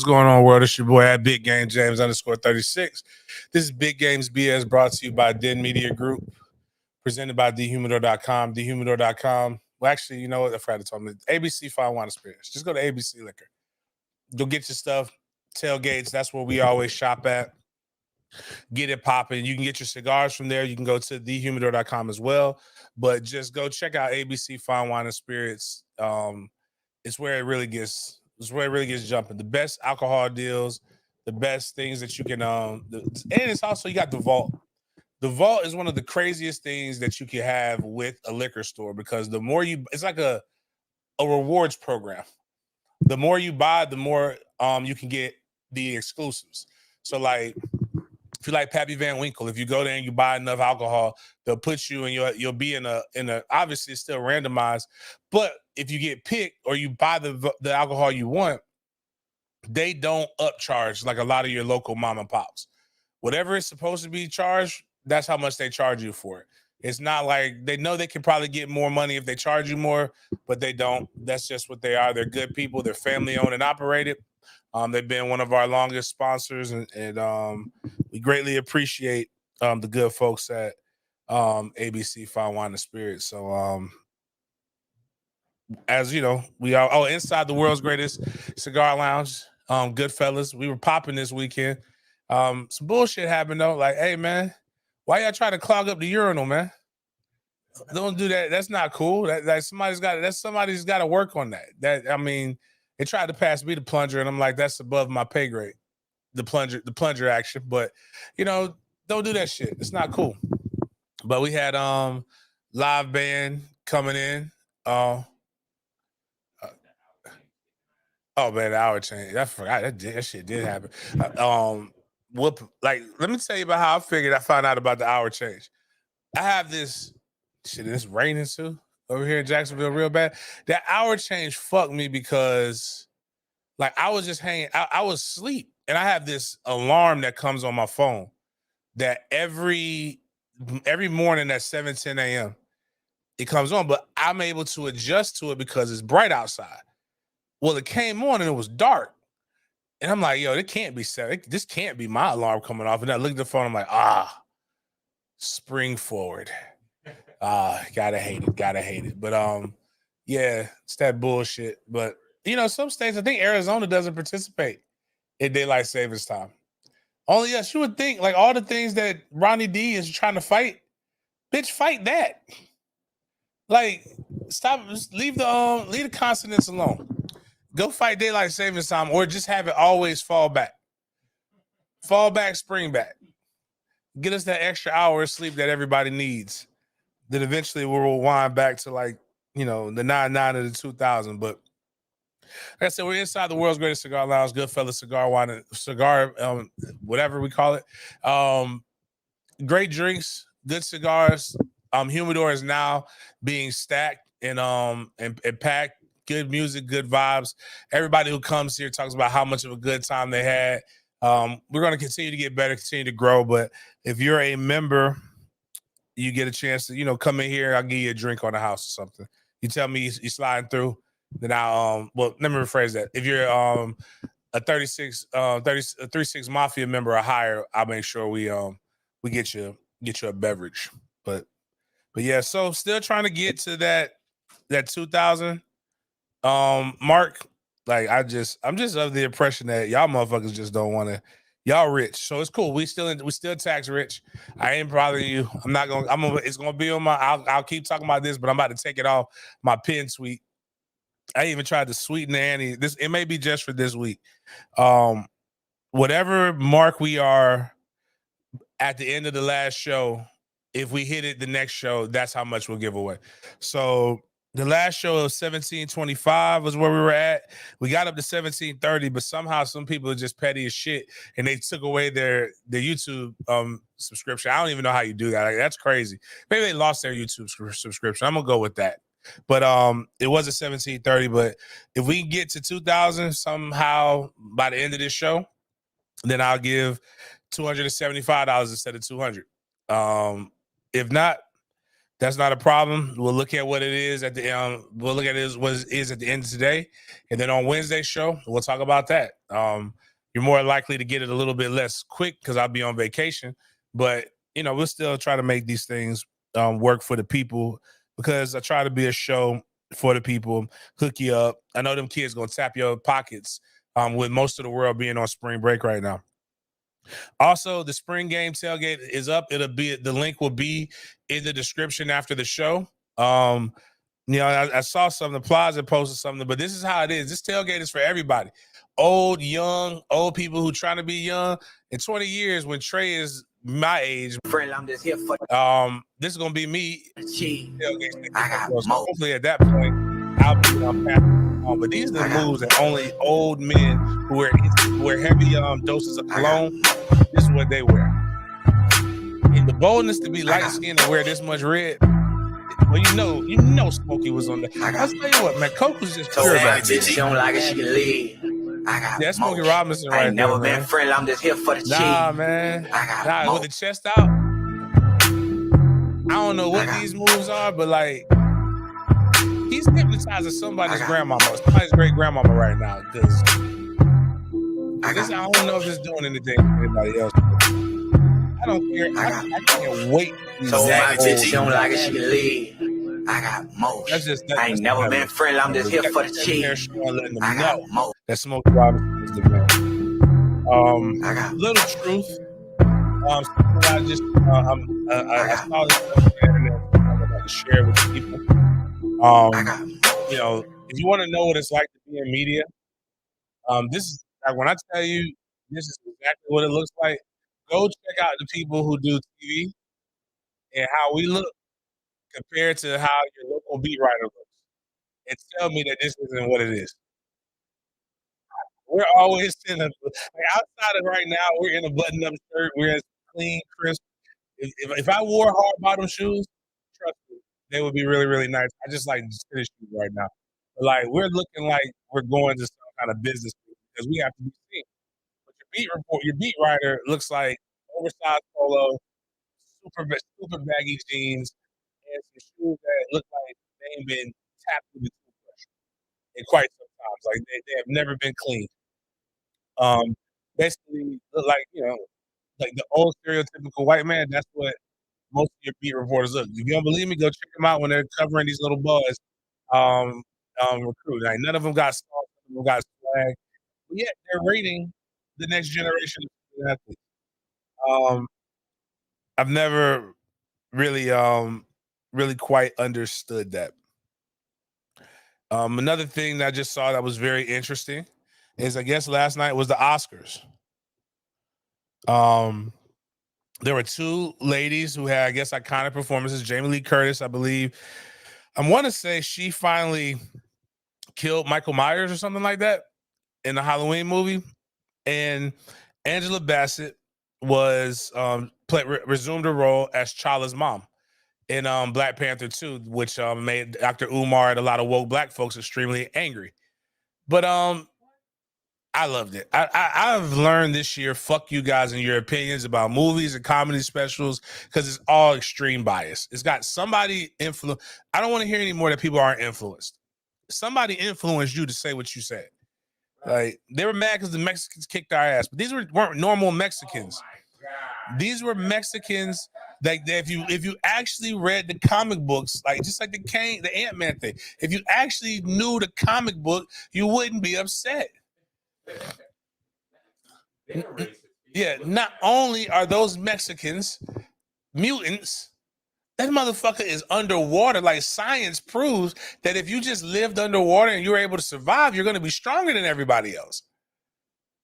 What's going on, world? It's your boy at Big Game James _36. This is Big Games BS brought to you by Den Media Group, presented by thehumidor.com. Thehumidor.com. Well, actually, you know what? I forgot to tell me. ABC Fine Wine Experience. Just go to ABC Liquor. You'll get your stuff. Tailgates, that's where we always shop at. Get it popping. You can get your cigars from there. You can go to thehumidor.com as well. But just go check out ABC Fine Wine and Spirits. It's where it really gets jumping. The best alcohol deals, the best things that you can and it's also you got the vault. The vault is one of the craziest things that you can have with a liquor store because the more it's like a rewards program. The more you buy, the more you can get the exclusives. So like if you like Pappy Van Winkle, if you go there and you buy enough alcohol, they'll put you and you'll be in a obviously it's still randomized, but if you get picked or you buy the alcohol you want, they don't upcharge like a lot of your local mom and pops. Whatever it's supposed to be charged, that's how much they charge you for it. It's not like they know they can probably get more money if they charge you more, but they don't. That's just what they are. They're good people. They're family owned and operated. They've been one of our longest sponsors, and we greatly appreciate the good folks at ABC Fine Wine and Spirits. So, as you know, we are inside the world's greatest cigar lounge, Goodfellas. We were popping this weekend. Some bullshit happened though. Like, hey man, why y'all try to clog up the urinal, man? Don't do that. That's not cool. Somebody's got to work on that. They tried to pass me the plunger, and I'm like, that's above my pay grade. The plunger action, but don't do that shit. It's not cool. But we had live band coming in. Oh man, the hour change. I forgot that shit did happen. Let me tell you about how I found out about the hour change. I have this shit. It's raining too over here in Jacksonville, real bad. That hour change fucked me because, like, I was just hanging. I was asleep, and I have this alarm that comes on my phone that every morning at 7:10 a.m. it comes on, but I'm able to adjust to it because it's bright outside. Well, it came on and it was dark. And I'm like, yo, it can't be set. This can't be my alarm coming off. And I looked at the phone, I'm like, spring forward. Gotta hate it. But yeah, it's that bullshit. But some states, I think Arizona doesn't participate in daylight savings time. Only us, you would think, like all the things that Ronnie D is trying to fight, bitch, fight that. Like, stop, just leave the consonants alone. Go fight daylight savings time, or just have it always fall back, spring back. Get us that extra hour of sleep that everybody needs. That eventually we'll wind back to the 99 of the 2000. But like I said, we're inside the world's greatest cigar lounge, Goodfellas Cigar Wine, cigar, whatever we call it. Great drinks, good cigars. Humidor is now being stacked and packed. Good music, good vibes. Everybody who comes here talks about how much of a good time they had. We're going to continue to get better, continue to grow. But if you're a member, you get a chance to, come in here. I'll give you a drink on the house or something. You tell me you're sliding through, then I'll, let me rephrase that. If you're a 36 Mafia member or higher, I'll make sure we get you a beverage. But yeah, so still trying to get to that 2000 mark. Like I'm just of the impression that y'all motherfuckers just don't want to. Y'all rich, so it's cool. We still tax rich. I ain't proud of you. It's gonna be on my. I'll keep talking about this, but I'm about to take it off my pin suite. I even tried to sweeten the ante. It may be just for this week. Whatever mark we are at the end of the last show, if we hit it the next show, that's how much we'll give away. So the last show of 1725 was where we were at. We got up to 1730, but somehow some people are just petty as shit, and they took away their YouTube subscription. I don't even know how you do that. Like, that's crazy. Maybe they lost their YouTube subscription. I'm gonna go with that. But it was a 1730. But if we can get to 2000 somehow by the end of this show, then I'll give $275 instead of $200. If not, That's not a problem. We'll look at what it is at the we'll look at it as what it is at the end of today, and then on Wednesday's show we'll talk about that. You're more likely to get it a little bit less quick because I'll be on vacation, but we'll still try to make these things work for the people because I try to be a show for the people, hook you up. I know them kids gonna tap your pockets with most of the world being on spring break right now. Also, the spring game tailgate is up. The link will be in the description after the show. I saw something, the Plaza posted something, but this is how it is. This tailgate is for everybody. Old, young, old people who trying to be young. In 20 years, when Trey is my age, friend, I'm just here for this is gonna be me. I got so hopefully at that point, I'll be passing. But these are the moves that only old men who wear heavy doses of cologne. This is what they wear. And the boldness to be light skinned and wear this much red. Well, you know, Smokey was on there. I'll tell you what, man, Coke was just pure back then. She don't like it, she can leave. That's Smokey Robinson right there. I ain't never been friendly. I'm just here for the cheese. Nah, man. With the chest out. I don't know what these moves are, but like, he's hypnotizing somebody's grandmama, somebody's great grandmama right now. Because I don't know if it's doing anything for anybody else. I don't care. I can't wait. So my bitch, she don't like it, she can leave. I got most. I ain't never been friendly. I'm just here for the cheese. I got most. That Smokey Robinson is the man. Little truth. I saw this stuff on the internet. I'm about to share it with people. If you want to know what it's like to be in media, this is like when I tell you this is exactly what it looks like. Go check out the people who do TV and how we look compared to how your local beat writer looks, and tell me that this isn't what it is. We're always in outside of right now. We're in a button-up shirt. We're in clean, crisp. If I wore hard bottom shoes, trust me, they would be really, really nice. I just like tennis shoes right now. But like we're looking like we're going to some kind of business because we have to be seen. But your beat writer looks like oversized polo, super baggy jeans, and some shoes that look like they ain't been tapped with a toothbrush in quite some times. Like they have never been clean. Basically look like like the old stereotypical white man. That's what most of your beat reporters look. If you don't believe me, go check them out when they're covering these little boys. Recruit. Like none of them got sauce, none of them got swag, but yet they're rating the next generation of athletes. I've never really quite understood that. Another thing that I just saw that was very interesting is I guess last night was the Oscars. There were two ladies who had, I guess, iconic performances. Jamie Lee Curtis, I believe. I want to say she finally killed Michael Myers or something like that in the Halloween movie. And Angela Bassett was resumed her role as Chala's mom in Black Panther 2, which made Dr. Umar and a lot of woke black folks extremely angry. But I loved it. I've learned this year, fuck you guys and your opinions about movies and comedy specials, because it's all extreme bias. It's got somebody influence. I don't want to hear anymore that people aren't influenced. Somebody influenced you to say what you said. Like they were mad because the Mexicans kicked our ass, but these weren't normal Mexicans. These were Mexicans that if you actually read the comic books, like just like the Ant-Man thing, if you actually knew the comic book, you wouldn't be upset. Yeah, not only are those Mexicans mutants, that motherfucker is underwater. Like science proves that if you just lived underwater and you were able to survive, you're going to be stronger than everybody else.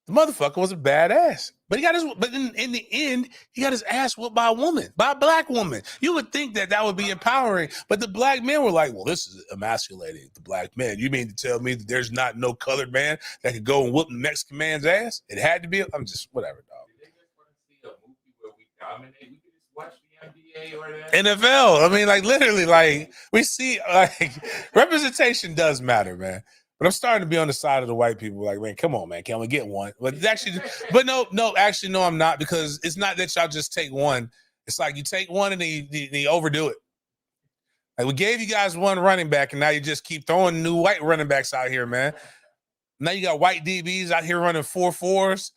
The motherfucker was a badass, but in the end, he got his ass whooped by a black woman. You would think that would be empowering, but the black men were like, well, this is emasculating the black man. You mean to tell me that there's not no colored man that could go and whoop the Mexican man's ass? It had to be. I'm just whatever, dog. Did they just want to see a movie where we dominate? We can just watch the NBA or the NFL. I mean, like literally, like we see, like representation does matter, man. But I'm starting to be on the side of the white people. Like, man, come on, man. Can we get one? But actually, no, I'm not, because it's not that y'all just take one. It's like you take one and then you overdo it. Like, we gave you guys one running back, and now you just keep throwing new white running backs out here, man. Now you got white DBs out here running 4.4s.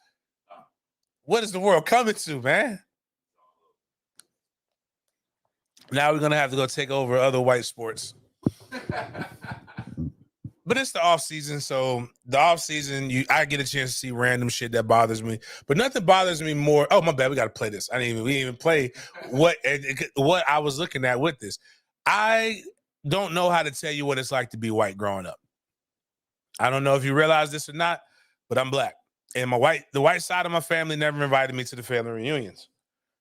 What is the world coming to, man? Now we're going to have to go take over other white sports. But it's the off season, so the off season, I get a chance to see random shit that bothers me. But nothing bothers me more. Oh, my bad, we got to play this. We didn't even play what I was looking at with this. I don't know how to tell you what it's like to be white growing up. I don't know if you realize this or not, but I'm black, and the white side of my family never invited me to the family reunions.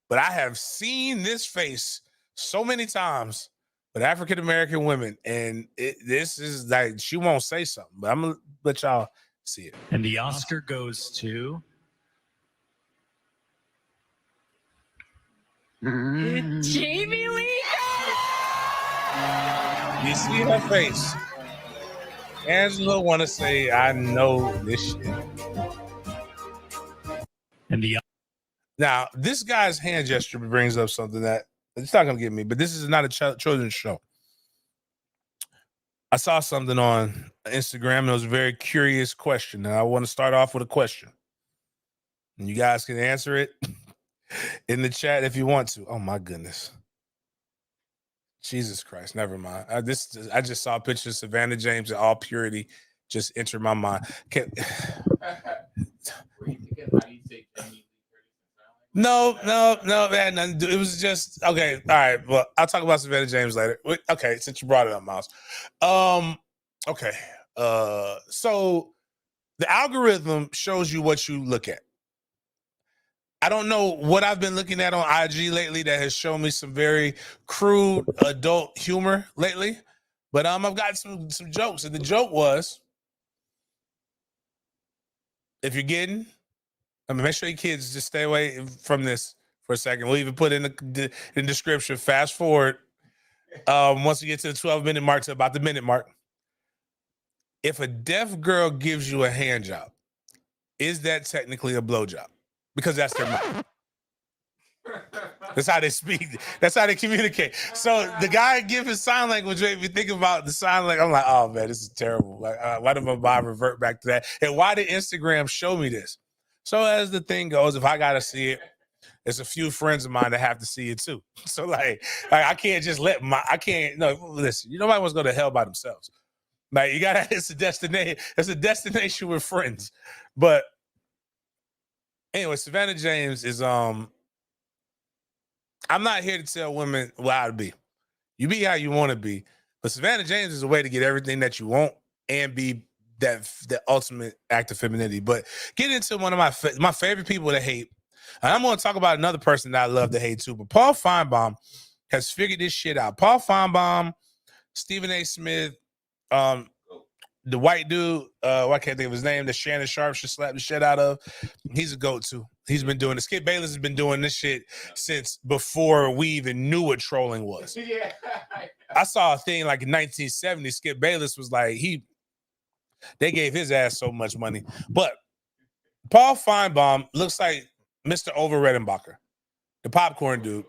But I have seen this face so many times with African-American women, and this is like, she won't say something, but I'm going to let y'all see it. And the Oscar goes to... Jamie Lee. You see her face. Angela want to say, I know this shit. And now, this guy's hand gesture brings up something that it's not going to get me, but this is not a children's show. I saw something on Instagram, and it was a very curious question, and I want to start off with a question. And you guys can answer it in the chat if you want to. Oh, my goodness. Jesus Christ, never mind. I just saw a picture of Savannah James in all purity just enter my mind. No, man, nothing. It was just okay. All right, well, I'll talk about Savannah James later. Okay, since you brought it up, Miles. Okay. So the algorithm shows you what you look at. I don't know what I've been looking at on IG lately that has shown me some very crude adult humor lately, but I've got some jokes, and the joke was, if you're getting, make sure your kids just stay away from this for a second. We'll even put in the description. Fast forward once we get to the 12-minute mark to about the minute mark. If a deaf girl gives you a hand job, is that technically a blowjob? Because that's their mouth. That's how they speak. That's how they communicate. So the guy giving sign language made me think about the sign language. I'm like, oh man, this is terrible. Like, why did my mind revert back to that? And why did Instagram show me this? So as the thing goes, if I gotta see it, there's a few friends of mine that have to see it too. So like I can't just listen, nobody wants to go to hell by themselves. Like, you gotta, it's a destination with friends. But anyway, Savannah James is I'm not here to tell women how to be. You be how you want to be. But Savannah James is a way to get everything that you want and be that ultimate act of femininity. But get into one of my favorite people to hate. And I'm going to talk about another person that I love to hate too. But Paul Feinbaum has figured this shit out. Paul Feinbaum, Stephen A. Smith, the white dude, I can't think of his name, that Shannon Sharp should slap the shit out of. He's a goat too. He's been doing this. Skip Bayless has been doing this shit since before we even knew what trolling was. Yeah. I saw a thing like in 1970. Skip Bayless was like, they gave his ass so much money. But Paul Feinbaum looks like Mr. Over Redenbacher, the popcorn dude.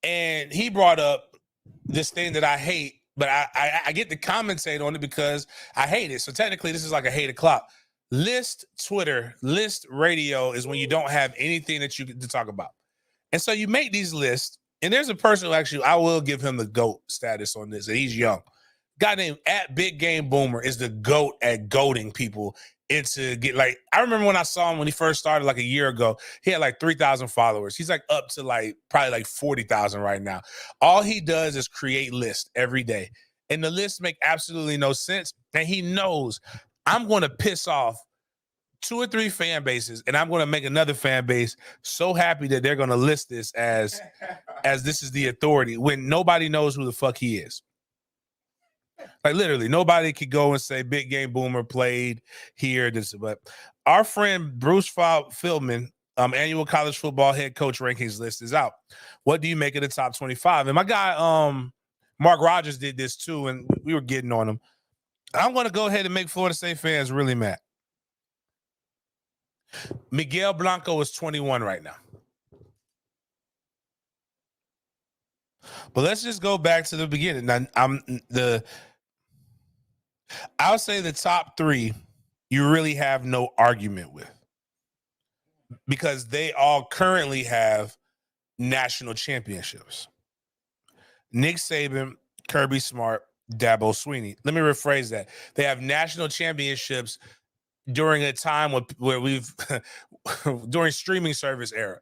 And he brought up this thing that I hate, but I get to commentate on it because I hate it. So technically, this is like a hate o'clock. List Twitter, list radio is when you don't have anything that you to talk about. And so you make these lists, and there's a person who actually, I will give him the GOAT status on this, and he's young. Guy named @BigGameBoomer is the GOAT at goating people into get like, I remember when I saw him when he first started like a year ago, he had like 3,000 followers. He's like up to like probably like 40,000 right now. All he does is create lists every day. And the lists make absolutely no sense. And he knows, I'm going to piss off 2 or 3 fan bases, and I'm going to make another fan base so happy that they're going to list this as this is the authority when nobody knows who the fuck he is. Like literally, nobody could go and say Big Game Boomer played here. But our friend Bruce Philman, annual college football head coach rankings list is out. What do you make of the top 25? And my guy, Mark Rogers did this too, and we were getting on him. I'm going to go ahead and make Florida State fans really mad. Miguel Blanco is 21 right now. But let's just go back to the beginning. Now, I'll say the top 3 you really have no argument with because they all currently have national championships. Nick Saban, Kirby Smart, Dabo Swinney. Let me rephrase that. They have national championships during a time where we've during streaming service era,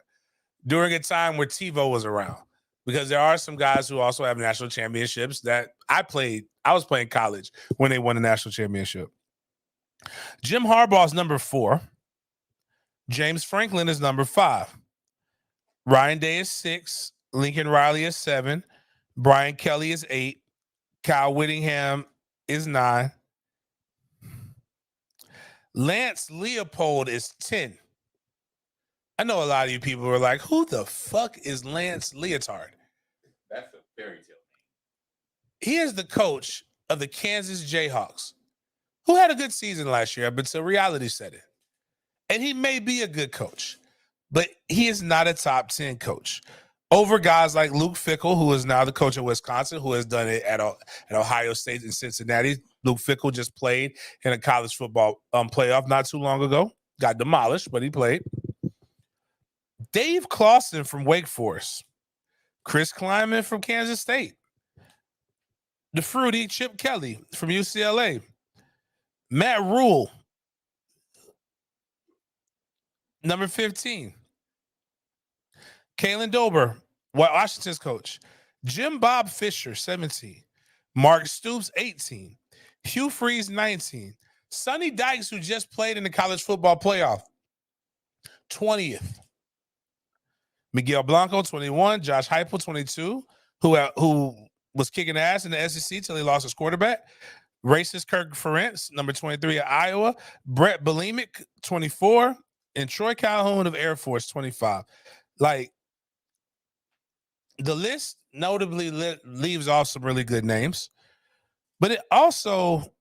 during a time where TiVo was around. Because there are some guys who also have national championships that I was playing college when they won the national championship. Jim Harbaugh's number 4. James Franklin is number 5. Ryan Day is 6. Lincoln Riley is 7. Brian Kelly is 8. Kyle Whittingham is 9. Lance Leopold is 10. I know a lot of you people were like, who the fuck is Lance Leotard? That's a fairy tale name. He is the coach of the Kansas Jayhawks, who had a good season last year, but until reality set in. And he may be a good coach, but he is not a top 10 coach. Over guys like Luke Fickell, who is now the coach of Wisconsin, who has done it at Ohio State and Cincinnati. Luke Fickell just played in a college football playoff not too long ago. Got demolished, but he played. Dave Clawson from Wake Forest. Chris Kleiman from Kansas State. The fruity Chip Kelly from UCLA. Matt Rule, number 15. Kalen Dober, Washington's coach. Jim Bob Fisher, 17. Mark Stoops, 18. Hugh Freeze, 19. Sonny Dykes, who just played in the college football playoff, 20th. Miguel Blanco, 21. Josh Heupel, 22, who was kicking ass in the SEC till he lost his quarterback. Racist Kirk Ferentz, number 23 at Iowa. Brett Belemic, 24. And Troy Calhoun of Air Force, 25. Like, the list notably leaves off some really good names. But it also,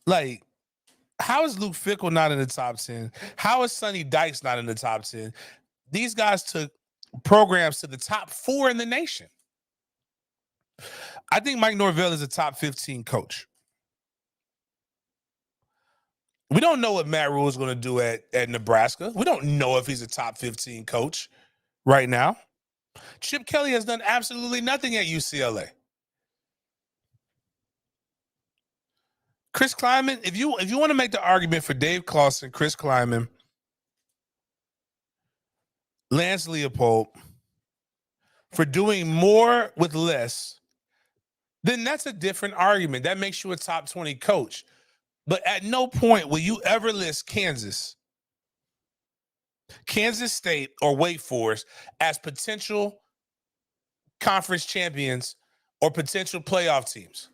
like, how is Luke Fickell not in the top 10? How is Sonny Dykes not in the top 10? These guys took programs to the top 4 in the nation. I think Mike Norvell is a top 15 coach. We don't know what Matt Rule is going to do at Nebraska. We don't know if he's a top 15 coach right now. Chip Kelly has done absolutely nothing at UCLA. Chris Kleiman, if you want to make the argument for Dave Clawson, Chris Kleiman, Lance Leopold, for doing more with less, then that's a different argument. That makes you a top 20 coach. But at no point will you ever list Kansas State, or Wake Forest as potential conference champions or potential playoff teams.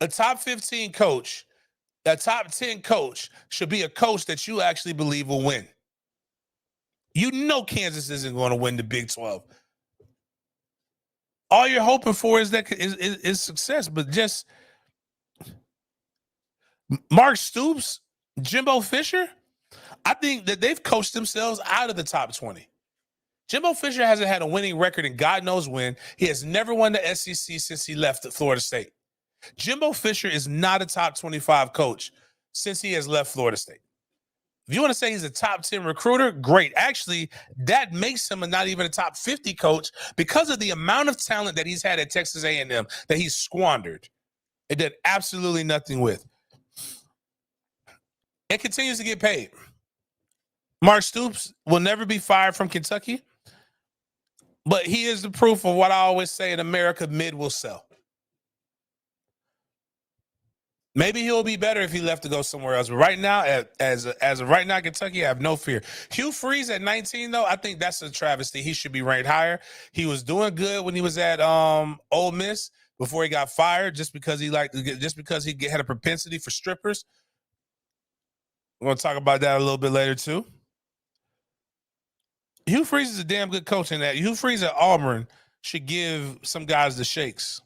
A top 15 coach, a top 10 coach should be a coach that you actually believe will win. You know Kansas isn't going to win the Big 12. All you're hoping for is success, but just Mark Stoops, Jimbo Fisher, I think that they've coached themselves out of the top 20. Jimbo Fisher hasn't had a winning record in God knows when. He has never won the SEC since he left Florida State. Jimbo Fisher is not a top 25 coach since he has left Florida State. If you want to say he's a top 10 recruiter, great. Actually, that makes him not even a top 50 coach because of the amount of talent that he's had at Texas A&M that he's squandered. It did absolutely nothing with. It continues to get paid. Mark Stoops will never be fired from Kentucky, but he is the proof of what I always say in America, mid will sell. Maybe he'll be better if he left to go somewhere else. But right now, as of right now, Kentucky, I have no fear. Hugh Freeze at 19, though, I think that's a travesty. He should be ranked higher. He was doing good when he was at Ole Miss before he got fired, just because he had a propensity for strippers. We're going to talk about that a little bit later, too. Hugh Freeze is a damn good coach in that. Hugh Freeze at Auburn should give some guys the shakes.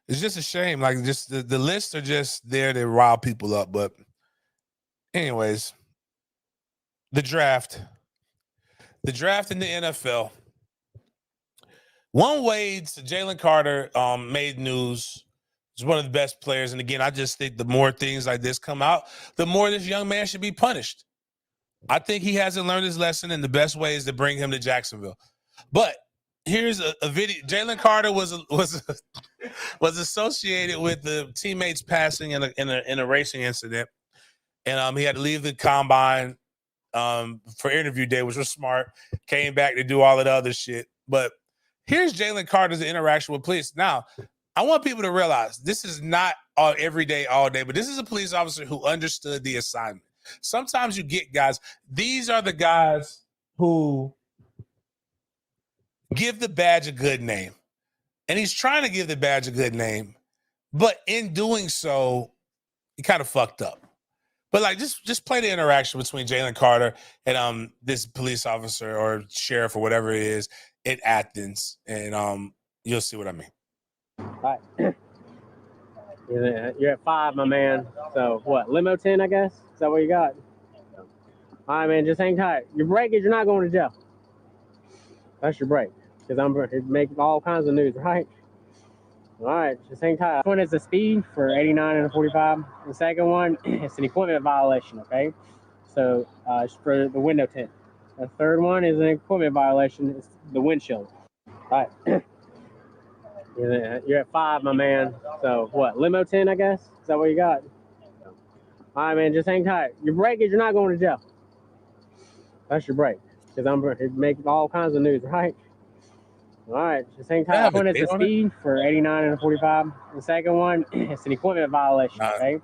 It's just a shame. Like, just the lists are just there to rile people up. But Anyways, the draft in the NFL. One way Jalen Carter made news. He's one of the best players. And again, I just think the more things like this come out, the more this young man should be punished. I think he hasn't learned his lesson, and the best way is to bring him to Jacksonville. But here's a video. Jalen Carter was associated with the teammates passing in a racing incident, and he had to leave the combine for interview day, which was smart. Came back to do all of the other shit. But here's Jalen Carter's interaction with police. Now, I want people to realize this is not every day, all day, but this is a police officer who understood the assignment. Sometimes you get guys, these are the guys who give the badge a good name. And he's trying to give the badge a good name, but in doing so, he kind of fucked up. But like, just play the interaction between Jalen Carter and this police officer or sheriff or whatever it is in Athens, and you'll see what I mean. All right. You're at 5, my man. So what? Limo 10, I guess. Is that what you got? All right, man. Just hang tight. Your break is you're not going to jail. That's your break, because I'm making all kinds of news, right? All right, just hang tight. This one is a speed for 89 and a 45. The second one, it's an equipment violation, okay? So it's for the window tint. The third one is an equipment violation. It's the windshield. All right. You're at 5, my man. So what? Limo 10, I guess. Is that what you got? All right, man. Just hang tight. Your break is you're not going to jail. That's your break, because I'm making all kinds of news, right? All right, just hang tight. This one is a speed for 89 and a 45. The second one, it's an equipment violation. Okay,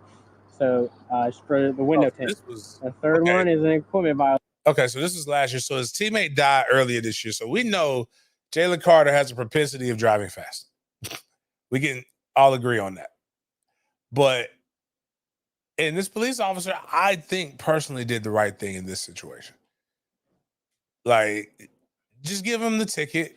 so it's for the window tint. The third one is an equipment violation. Okay, so this was last year. So his teammate died earlier this year. So we know Jalen Carter has a propensity of driving fast. We can all agree on that. But and this police officer, I think personally did the right thing in this situation. Like, just give him the ticket.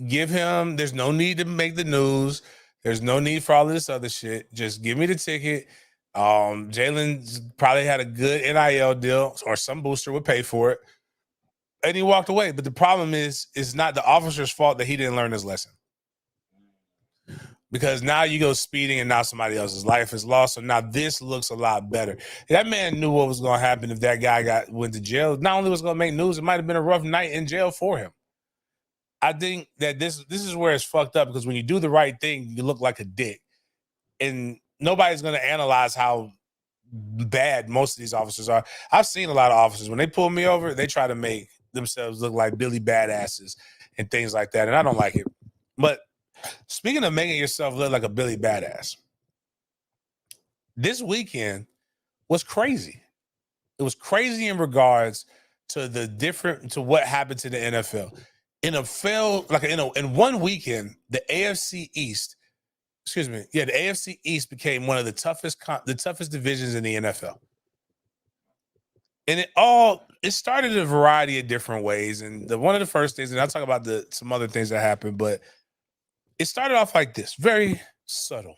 Give him, there's no need to make the news. There's no need for all of this other shit. Just give me the ticket. Jalen's probably had a good NIL deal, or some booster would pay for it. And he walked away. But the problem is, it's not the officer's fault that he didn't learn his lesson. Because now you go speeding and now somebody else's life is lost. So now this looks a lot better. That man knew what was going to happen if that guy went to jail. Not only was going to make news, it might have been a rough night in jail for him. I think that this is where it's fucked up, because when you do the right thing, you look like a dick. And nobody's going to analyze how bad most of these officers are. I've seen a lot of officers, when they pull me over, they try to make themselves look like Billy Badasses and things like that. And I don't like it. But speaking of making yourself look like a Billy Badass, this weekend was crazy. It was crazy in regards to to what happened to the NFL. In one weekend, the AFC East, the AFC East became one of the toughest divisions in the NFL. And it started in a variety of different ways. And one of the first things, and I'll talk about some other things that happened, but it started off like this, very subtle.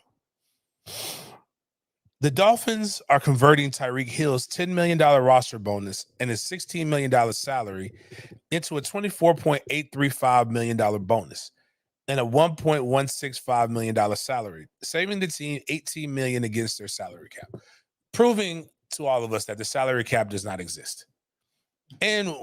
The Dolphins are converting Tyreek Hill's $10 million roster bonus and his $16 million salary into a $24.835 million bonus and a $1.165 million salary, saving the team $18 million against their salary cap, proving to all of us that the salary cap does not exist. And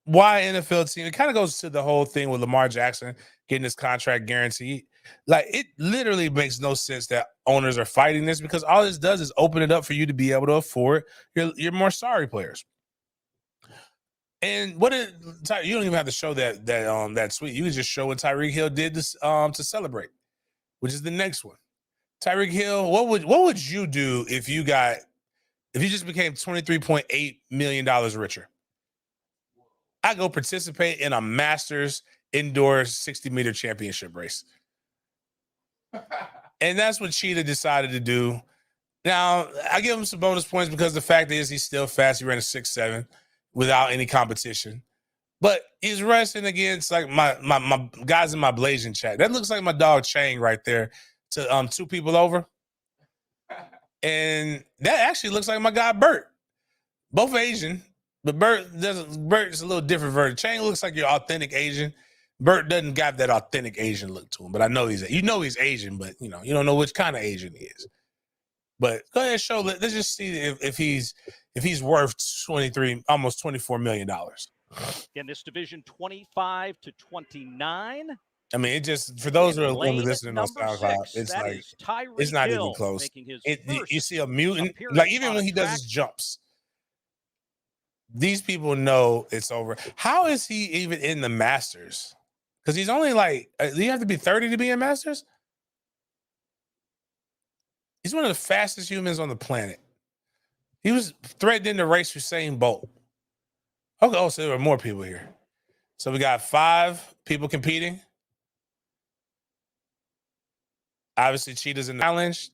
why NFL team? It kind of goes to the whole thing with Lamar Jackson getting his contract guaranteed. Like, it literally makes no sense that owners are fighting this, because all this does is open it up for you to be able to afford your more sorry players. And you don't even have to show that tweet. You can just show what Tyreek Hill did to celebrate, which is the next one. Tyreek Hill, what would you do if you just became $23.8 million richer? I go participate in a Masters indoor 60-meter championship race. And that's what Cheetah decided to do. Now, I give him some bonus points because the fact is he's still fast. He ran a 6.7 without any competition. But he's racing against like my guys in my Blazing chat. That looks like my dog Chang right there to 2 people over. And that actually looks like my guy Bert. Both Asian, but Bert is a little different version. Chang looks like your authentic Asian. Bert doesn't got that authentic Asian look to him, but I know he's Asian, but you don't know which kind of Asian he is. But go ahead, show. Let's just see if he's worth almost $24 million. In this division, 25-29. I mean, it just for those who are only listening on SoundCloud, it's like it's not even close. You see a mutant, like even when he does his jumps, these people know it's over. How is he even in the Masters? Because he's only like, you have to be 30 to be in Masters. He's one of the fastest humans on the planet. He was threatening to race Usain Bolt. Okay, so there are more people here. So we got 5 people competing. Obviously, Cheetah's in the challenge.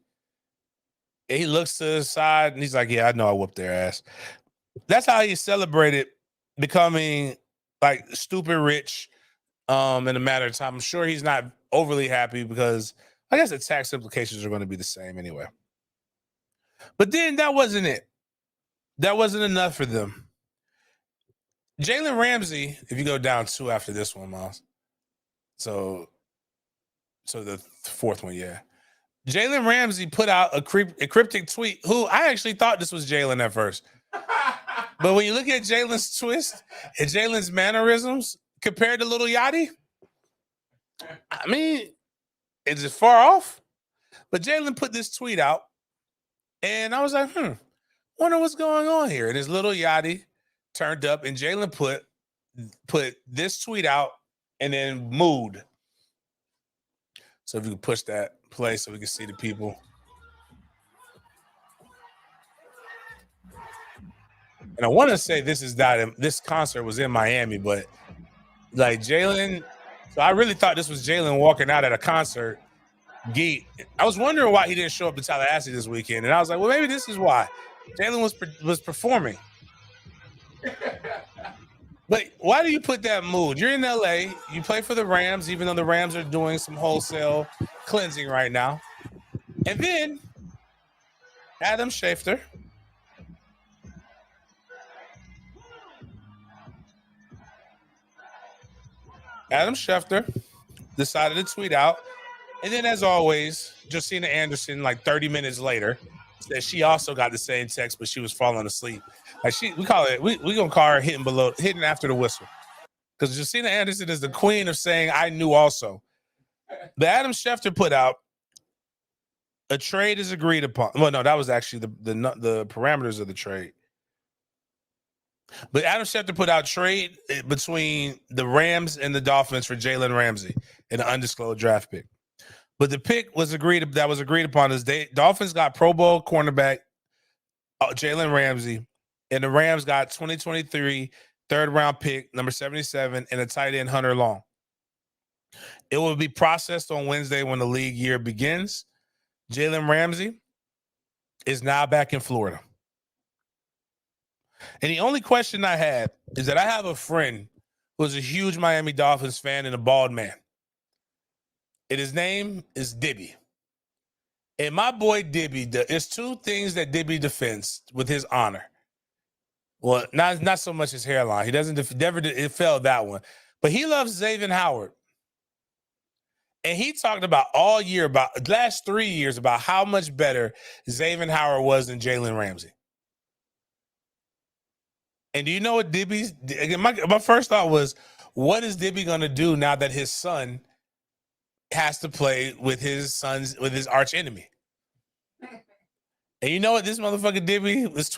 And he looks to the side and he's like, yeah, I know I whooped their ass. That's how he celebrated becoming like stupid rich in a matter of time. I'm sure he's not overly happy because I guess the tax implications are going to be the same anyway. But then that wasn't it. That wasn't enough for them. Jalen Ramsey, if you go down 2 after this one, Miles. So the 4th one, yeah. Jalen Ramsey put out a cryptic tweet, who I actually thought this was Jalen at first. But when you look at Jalen's twist and Jalen's mannerisms compared to Little Yachty, I mean, is it far off? But Jalen put this tweet out, and I was like, wonder what's going on here. And his Little Yachty turned up, and Jalen put this tweet out, and then mood. So if you can push that play so we can see the people. And I want to say this concert was in Miami, but like Jalen, so I really thought this was Jalen walking out at a concert. Geet. I was wondering why he didn't show up to Tallahassee this weekend, and I was like, well, maybe this is why Jalen was performing. But why do you put that mood? You're in LA, you play for the Rams, even though the Rams are doing some wholesale cleansing right now. And then Adam Schefter decided to tweet out. And then, as always, Josina Anderson, like 30 minutes later, said she also got the same text, but she was falling asleep. Like we gonna call her hitting after the whistle. Because Josina Anderson is the queen of saying, I knew also. The Adam Schefter put out, a trade is agreed upon. Well, no, that was actually the parameters of the trade. But Adam Schefter put out trade between the Rams and the Dolphins for Jalen Ramsey in an undisclosed draft pick. But the pick was agreed upon is Dolphins got Pro Bowl cornerback Jalen Ramsey, and the Rams got 2023 third-round pick, number 77, and a tight end, Hunter Long. It will be processed on Wednesday when the league year begins. Jalen Ramsey is now back in Florida. And the only question I had is that I have a friend who's a huge Miami Dolphins fan and a bald man. And his name is Dibby. And my boy Dibby, there's 2 things that Dibby defends with his honor. Well, not so much his hairline. He it failed that one. But he loves Xavier Howard. And he talked about all year, about the last 3 years, about how much better Xavier Howard was than Jalen Ramsey. And do you know what Dibby's? My first thought was, what is Dibby going to do now that his son has to play with his arch enemy? And you know what this motherfucker Dibby has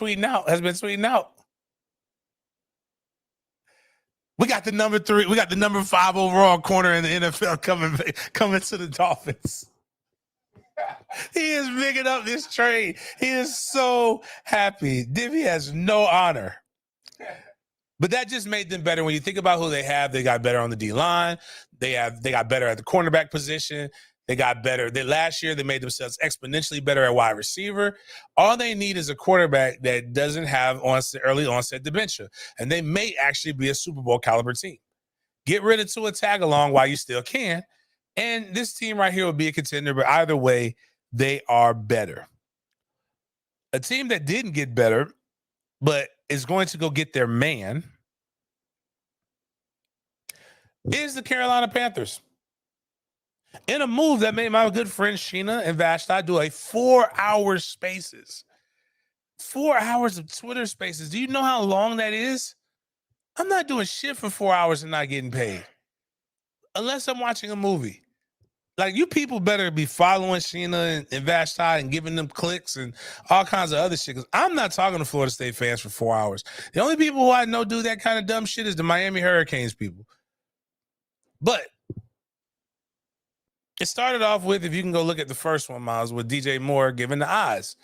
been tweeting out. We got the number 3, we got the number 5 overall corner in the NFL coming to the Dolphins. He is bigging up this trade. He is so happy. Dibby has no honor. But that just made them better. When you think about who they have, they got better on the D-line. They got better at the cornerback position. They got better. Last year, they made themselves exponentially better at wide receiver. All they need is a quarterback that doesn't have early onset dementia. And they may actually be a Super Bowl caliber team. Get rid of Tua Tagalong while you still can. And this team right here will be a contender. But either way, they are better. A team that didn't get better, but is going to go get their man is the Carolina Panthers. In a move that made my good friend Sheena and Vashti do a 4-hour spaces. 4 hours of Twitter spaces. Do you know how long that is? I'm not doing shit for 4 hours and not getting paid. Unless I'm watching a movie. Like, you people better be following Sheena and Vashti and giving them clicks and all kinds of other shit. Because I'm not talking to Florida State fans for 4 hours. The only people who I know do that kind of dumb shit is the Miami Hurricanes people. But it started off with, if you can go look at the first one, Miles, with DJ Moore giving the eyes.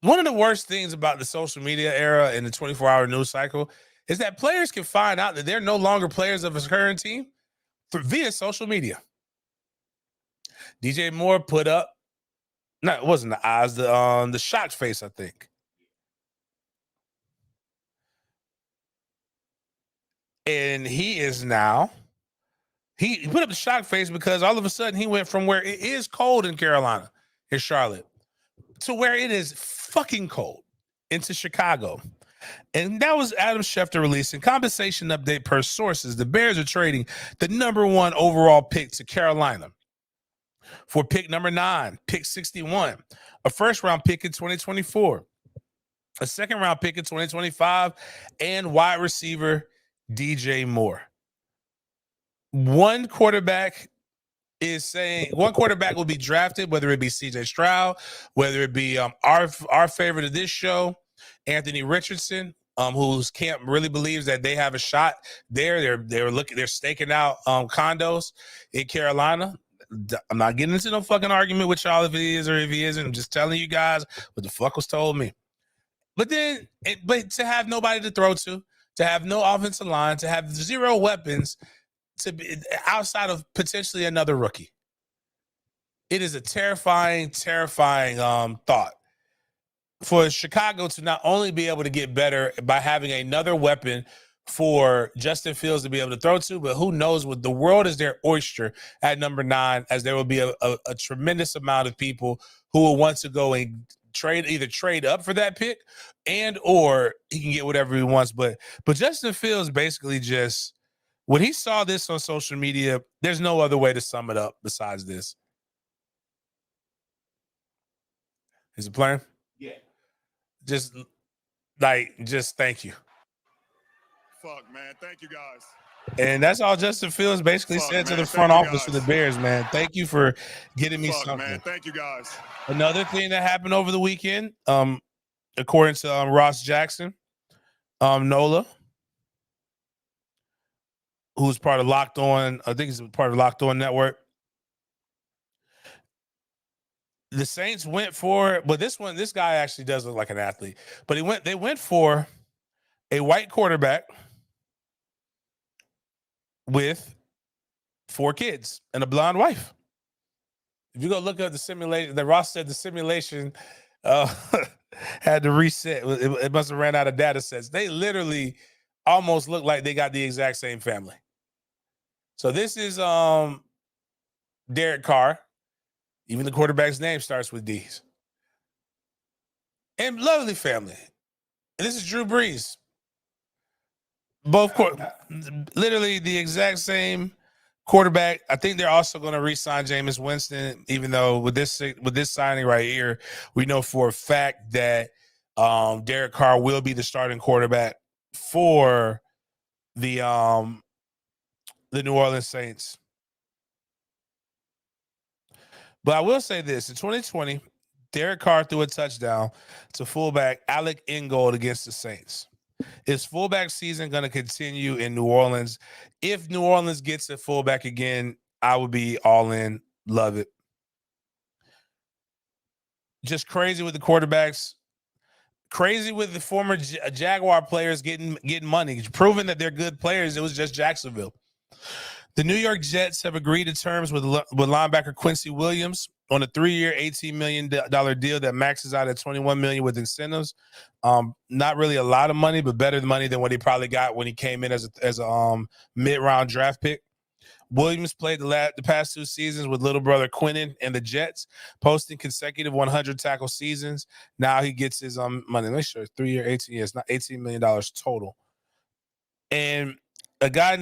One of the worst things about the social media era and the 24-hour news cycle is that players can find out that they're no longer players of his current team via social media. DJ Moore put up, no, it wasn't the eyes, the shocked face, I think. And he is now, he put up the shocked face because all of a sudden he went from where it is cold in Carolina, in Charlotte, to where it is fucking cold into Chicago. And that was Adam Schefter releasing compensation update per sources. The Bears are trading the #1 overall pick to Carolina for pick number 9, pick 61, a first-round pick in 2024, a second-round pick in 2025, and wide receiver DJ Moore. One quarterback will be drafted, whether it be CJ Stroud, whether it be our favorite of this show, Anthony Richardson, whose camp really believes that they have a shot there. They're staking out condos in Carolina. I'm not getting into no fucking argument with y'all if he is or if he isn't. I'm just telling you guys what the fuck was told me. But to have nobody to throw to have no offensive line, to have 0 weapons, to be outside of potentially another rookie. It is a terrifying thought for Chicago to not only be able to get better by having another weapon for Justin Fields to be able to throw to, but who knows what the world is their oyster at number 9, as there will be a tremendous amount of people who will want to go and trade up for that pick, and or he can get whatever he wants. But Justin Fields basically just, when he saw this on social media, there's no other way to sum it up besides this. Is it playing? Yeah. Just thank you. Fuck, man. Thank you, guys. And that's all Justin Fields basically said to the front office for the Bears, man. Thank you for getting me something. Man. Thank you, guys. Another thing that happened over the weekend, according to Ross Jackson, Nola, who's part of Locked On, I think he's part of Locked On Network. The Saints went for, but this guy actually does look like an athlete. But they went for a white quarterback with 4 kids and a blonde wife. If you go look at the simulation, that Ross said the simulation had to reset. It must have ran out of data sets. They literally almost look like they got the exact same family. So this is Derek Carr. Even the quarterback's name starts with D's. And lovely family. And this is Drew Brees. Both literally the exact same quarterback. I think they're also going to re-sign Jameis Winston, even though with this signing right here, we know for a fact that Derek Carr will be the starting quarterback for the New Orleans Saints. But I will say this: in 2020, Derek Carr threw a touchdown to fullback Alec Ingold against the Saints. Is fullback season going to continue in New Orleans? If New Orleans gets a fullback again, I would be all in. Love it. Just crazy with the quarterbacks. Crazy with the former Jaguar players getting money, proving that they're good players. It was just Jacksonville. The New York Jets have agreed to terms with linebacker Quincy Williams on a 3-year, $18 million deal that maxes out at $21 million with incentives. Not really a lot of money, but better money than what he probably got when he came in as a mid-round draft pick. Williams played the past 2 seasons with little brother Quinnen and the Jets, posting consecutive 100 tackle seasons. Now he gets his money. Make sure 3 year, 18 years, not $18 million total. And a guy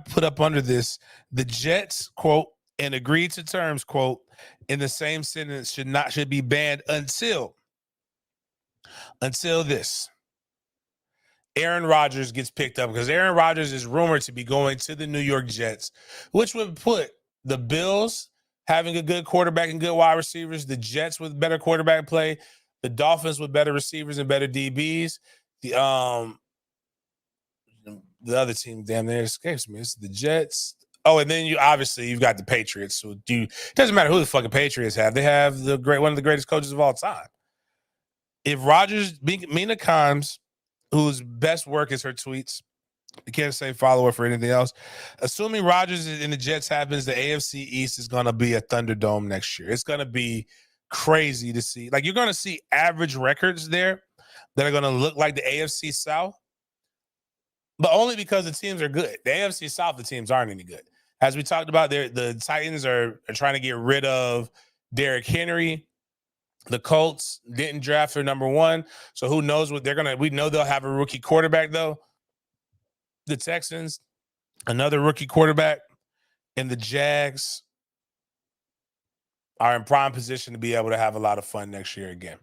put up under this, the Jets, quote, and agreed to terms, quote, in the same sentence should be banned until this. Aaron Rodgers gets picked up, because Aaron Rodgers is rumored to be going to the New York Jets, which would put the Bills having a good quarterback and good wide receivers, the Jets with better quarterback play, the Dolphins with better receivers and better DBs, the other team, damn, there escapes me. It's the Jets. Oh, and then you've got the Patriots. So it doesn't matter who the fucking Patriots have. They have one of the greatest coaches of all time. If Rodgers, Mina Kimes, whose best work is her tweets, you can't say follow her for anything else. Assuming Rodgers in the Jets happens, the AFC East is going to be a Thunderdome next year. It's going to be crazy to see. Like, you're going to see average records there that are going to look like the AFC South, but only because the teams are good. The AFC South, the teams aren't any good. As we talked about, the Titans are trying to get rid of Derrick Henry. The Colts didn't draft their number 1, so who knows what they're gonna. We know they'll have a rookie quarterback though. The Texans, another rookie quarterback, and the Jags are in prime position to be able to have a lot of fun next year again.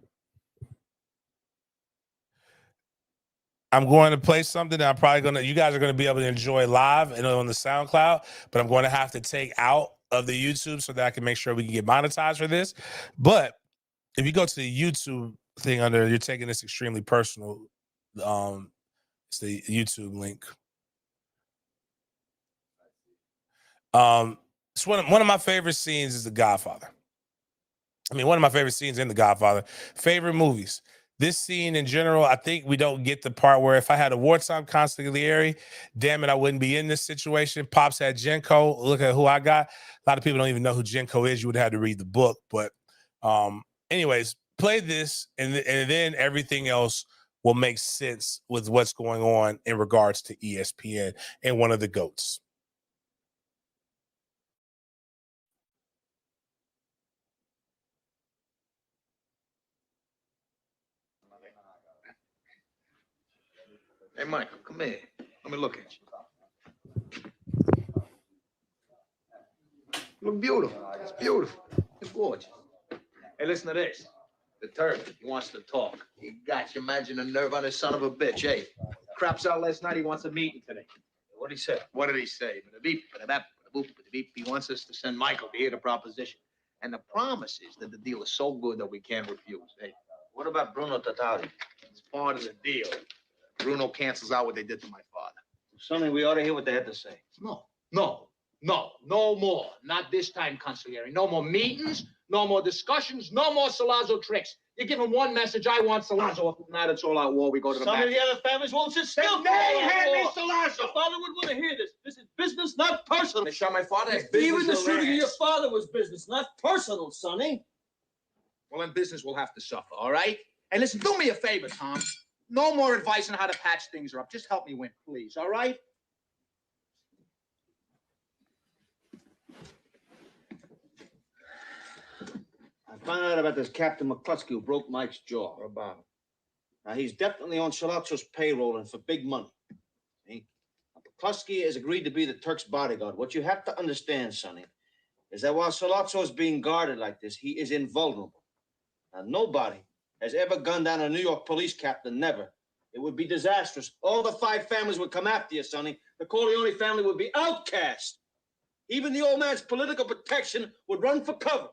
I'm going to play something that you guys are going to be able to enjoy live and on the SoundCloud, but I'm going to have to take out of the YouTube so that I can make sure we can get monetized for this. But if you go to the YouTube thing you're taking this extremely personal. It's the YouTube link. It's one of my favorite scenes is The Godfather. I mean, one of my favorite scenes in The Godfather. Favorite movies. This scene in general, I think we don't get the part where if I had a wartime consigliere, damn it, I wouldn't be in this situation. Pops had Genco. Look at who I got. A lot of people don't even know who Genco is. You would have to read the book. But anyways, play this, and then everything else will make sense with what's going on in regards to ESPN and one of the GOATs. Hey, Michael, come here. Let me look at you. You look beautiful. It's beautiful. It's gorgeous. Hey, listen to this. The Turk, he wants to talk. You got you. Imagine the nerve on this son of a bitch, hey? Craps out last night. He wants a meeting today. What did he say? What did he say? He wants us to send Michael to hear the proposition. And the promise is that the deal is so good that we can't refuse, hey? What about Bruno Tatari? It's part of the deal. Bruno cancels out what they did to my father. Sonny, we ought to hear what they had to say. No more. Not this time, consigliere. No more meetings, no more discussions, no more Salazzo tricks. You give him one message, I want Salazzo. If not, it's all out war. We go to the Some of the other families won't sit still. Hand me Salazzo. Your father would want to hear this. This is business, not personal. They shot my father. Even the shooting of your father was business, not personal, Sonny. Well, then business will have to suffer, all right? And listen, do me a favor, Tom. No more advice on how to patch things up. Just help me win, please, all right? I found out about this Captain McCluskey who broke Mike's jaw. What about him? Now, he's definitely on Salazzo's payroll and for big money. See? McCluskey has agreed to be the Turk's bodyguard. What you have to understand, Sonny, is that while Salazzo is being guarded like this, he is invulnerable. Now, nobody has ever gunned down a New York police captain, never. It would be disastrous. All the 5 families would come after you, Sonny. The Corleone family would be outcast. Even the old man's political protection would run for cover.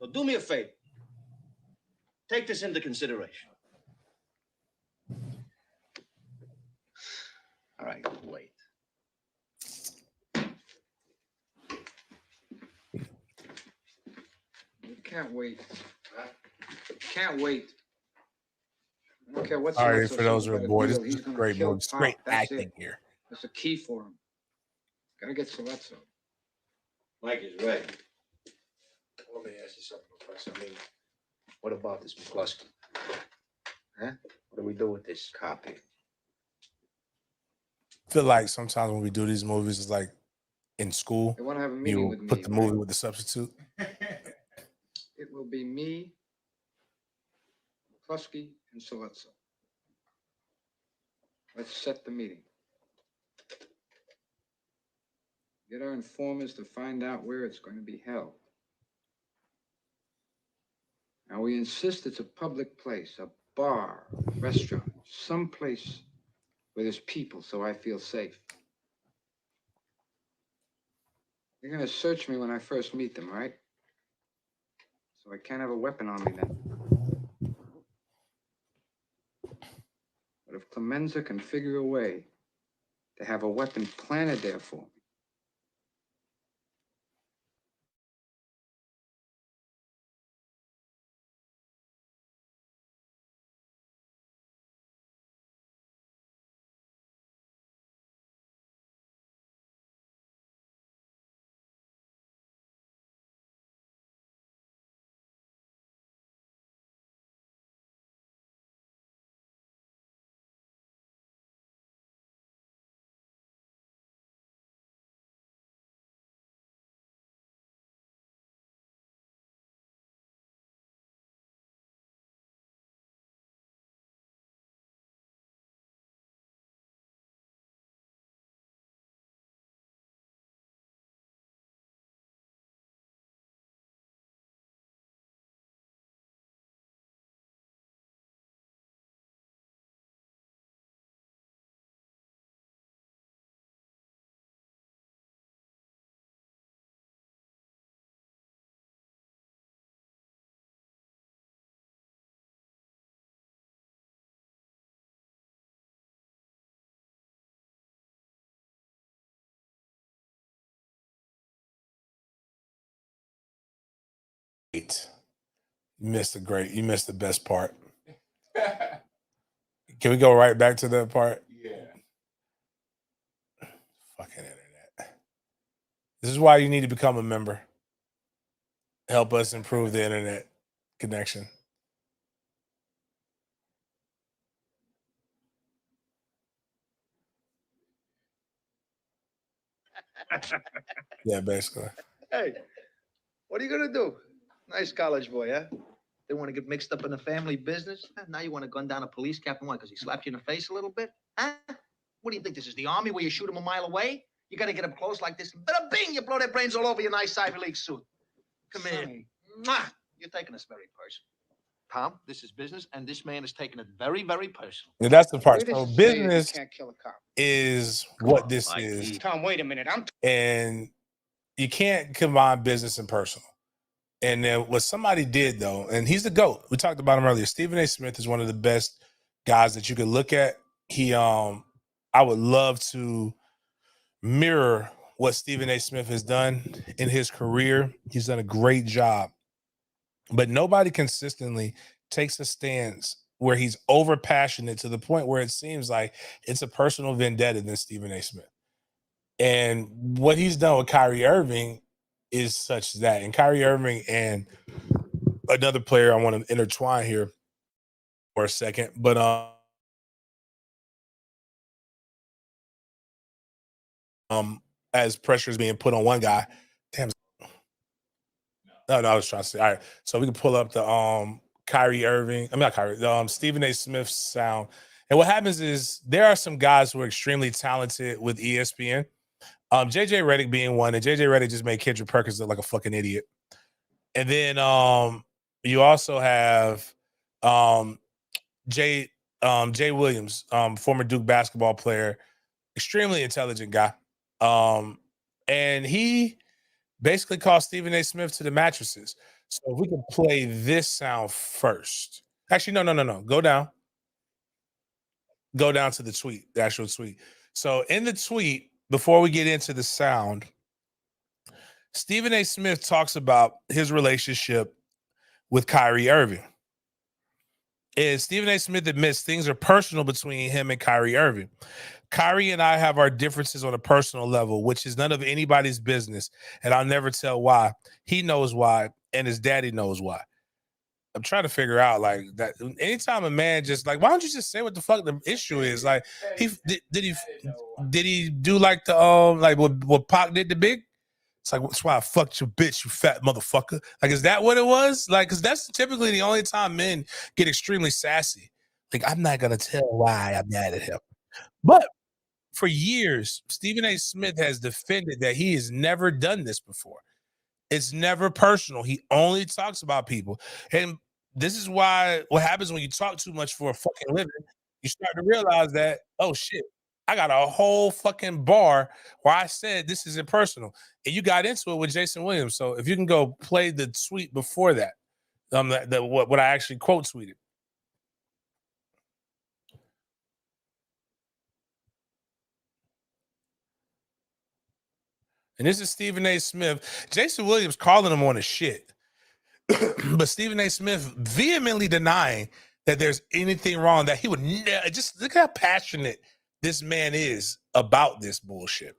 So do me a favor. Take this into consideration. All right, wait. You can't wait. Can't wait. I don't care what's. Sorry for those who are bored. This is great movie. Great acting here. That's a key for him. Gotta get Salazzo. Mike is right. Let me ask you something, Professor. I mean, what about this McCluskey? Huh? What do we do with this copy? feel like sometimes when we do these movies, it's like in school. They want to have a meeting You with me. put the movie with the substitute. It will be me, McCluskey, and Salazzo. Let's set the meeting. Get our informers to find out where it's going to be held. Now, we insist it's a public place, a bar, a restaurant, someplace where there's people so I feel safe. You're going to search me when I first meet them, right? So I can't have a weapon on me then. But if Clemenza can figure a way to have a weapon planted there for me, You missed the best part. Can we go right back to that part? Yeah. Fucking internet. This is why you need to become a member. Help us improve the internet connection. Yeah, basically. Hey, what are you gonna do? Nice college boy, huh? They want to get mixed up in the family business? Huh? Now you want to gun down a police captain? Why? Because he slapped you in the face a little bit? Huh? What do you think this is, the army where you shoot them a mile away? You got to get up close like this. Bada bing! You blow their brains all over your nice Ivy League suit. Come here. Mwah! You're taking this very personal. Tom, this is business, and this man is taking it very, very personal. And that's the part. Where does So it say that you business can't kill a cop? is what this is. Tom, wait a minute. And you can't combine business and personal. And then what somebody did though, and he's the GOAT. We talked about him earlier. Stephen A. Smith is one of the best guys that you could look at. I would love to mirror what Stephen A. Smith has done in his career. He's done a great job. But nobody consistently takes a stance where he's over passionate to the point where it seems like it's a personal vendetta than Stephen A. Smith. And what he's done with Kyrie Irving is such that. And Kyrie Irving and another player I want to intertwine here for a second, but as pressure is being put on one guy, damn. No, I was trying to say, all right. So we can pull up the Kyrie Irving. I mean, not Kyrie, the Stephen A. Smith sound. And what happens is there are some guys who are extremely talented with ESPN. JJ Redick being one, and JJ Redick just made Kendrick Perkins look like a fucking idiot. And then you also have Jay Williams, former Duke basketball player, extremely intelligent guy. And he basically called Stephen A. Smith to the mattresses. So if we can play this sound first. Actually, no. Go down to the tweet, the actual tweet. So in the tweet, before we get into the sound, Stephen A. Smith talks about his relationship with Kyrie Irving. And Stephen A. Smith admits things are personal between him and Kyrie Irving. Kyrie and I have our differences on a personal level, which is none of anybody's business, and I'll never tell why. He knows why, and his daddy knows why. I'm trying to figure out like that. Anytime a man just like, why don't you just say what the fuck the issue is? Like, did he do like the like what Pac did to Big? It's like, that's why I fucked your bitch, you fat motherfucker. Like, is that what it was? Like, because that's typically the only time men get extremely sassy. Like, I'm not gonna tell why I'm mad at him. But for years, Stephen A. Smith has defended that he has never done this before. It's never personal. He only talks about people. And this is why what happens when you talk too much for a fucking living, you start to realize that, oh shit, I got a whole fucking bar where I said this isn't personal. And you got into it with Jason Williams. So if you can go play the tweet before that, what I actually quote tweeted. And this is Stephen A. Smith. Jason Williams calling him on his shit. But Stephen A. Smith vehemently denying that there's anything wrong, that he would just look how passionate this man is about this bullshit.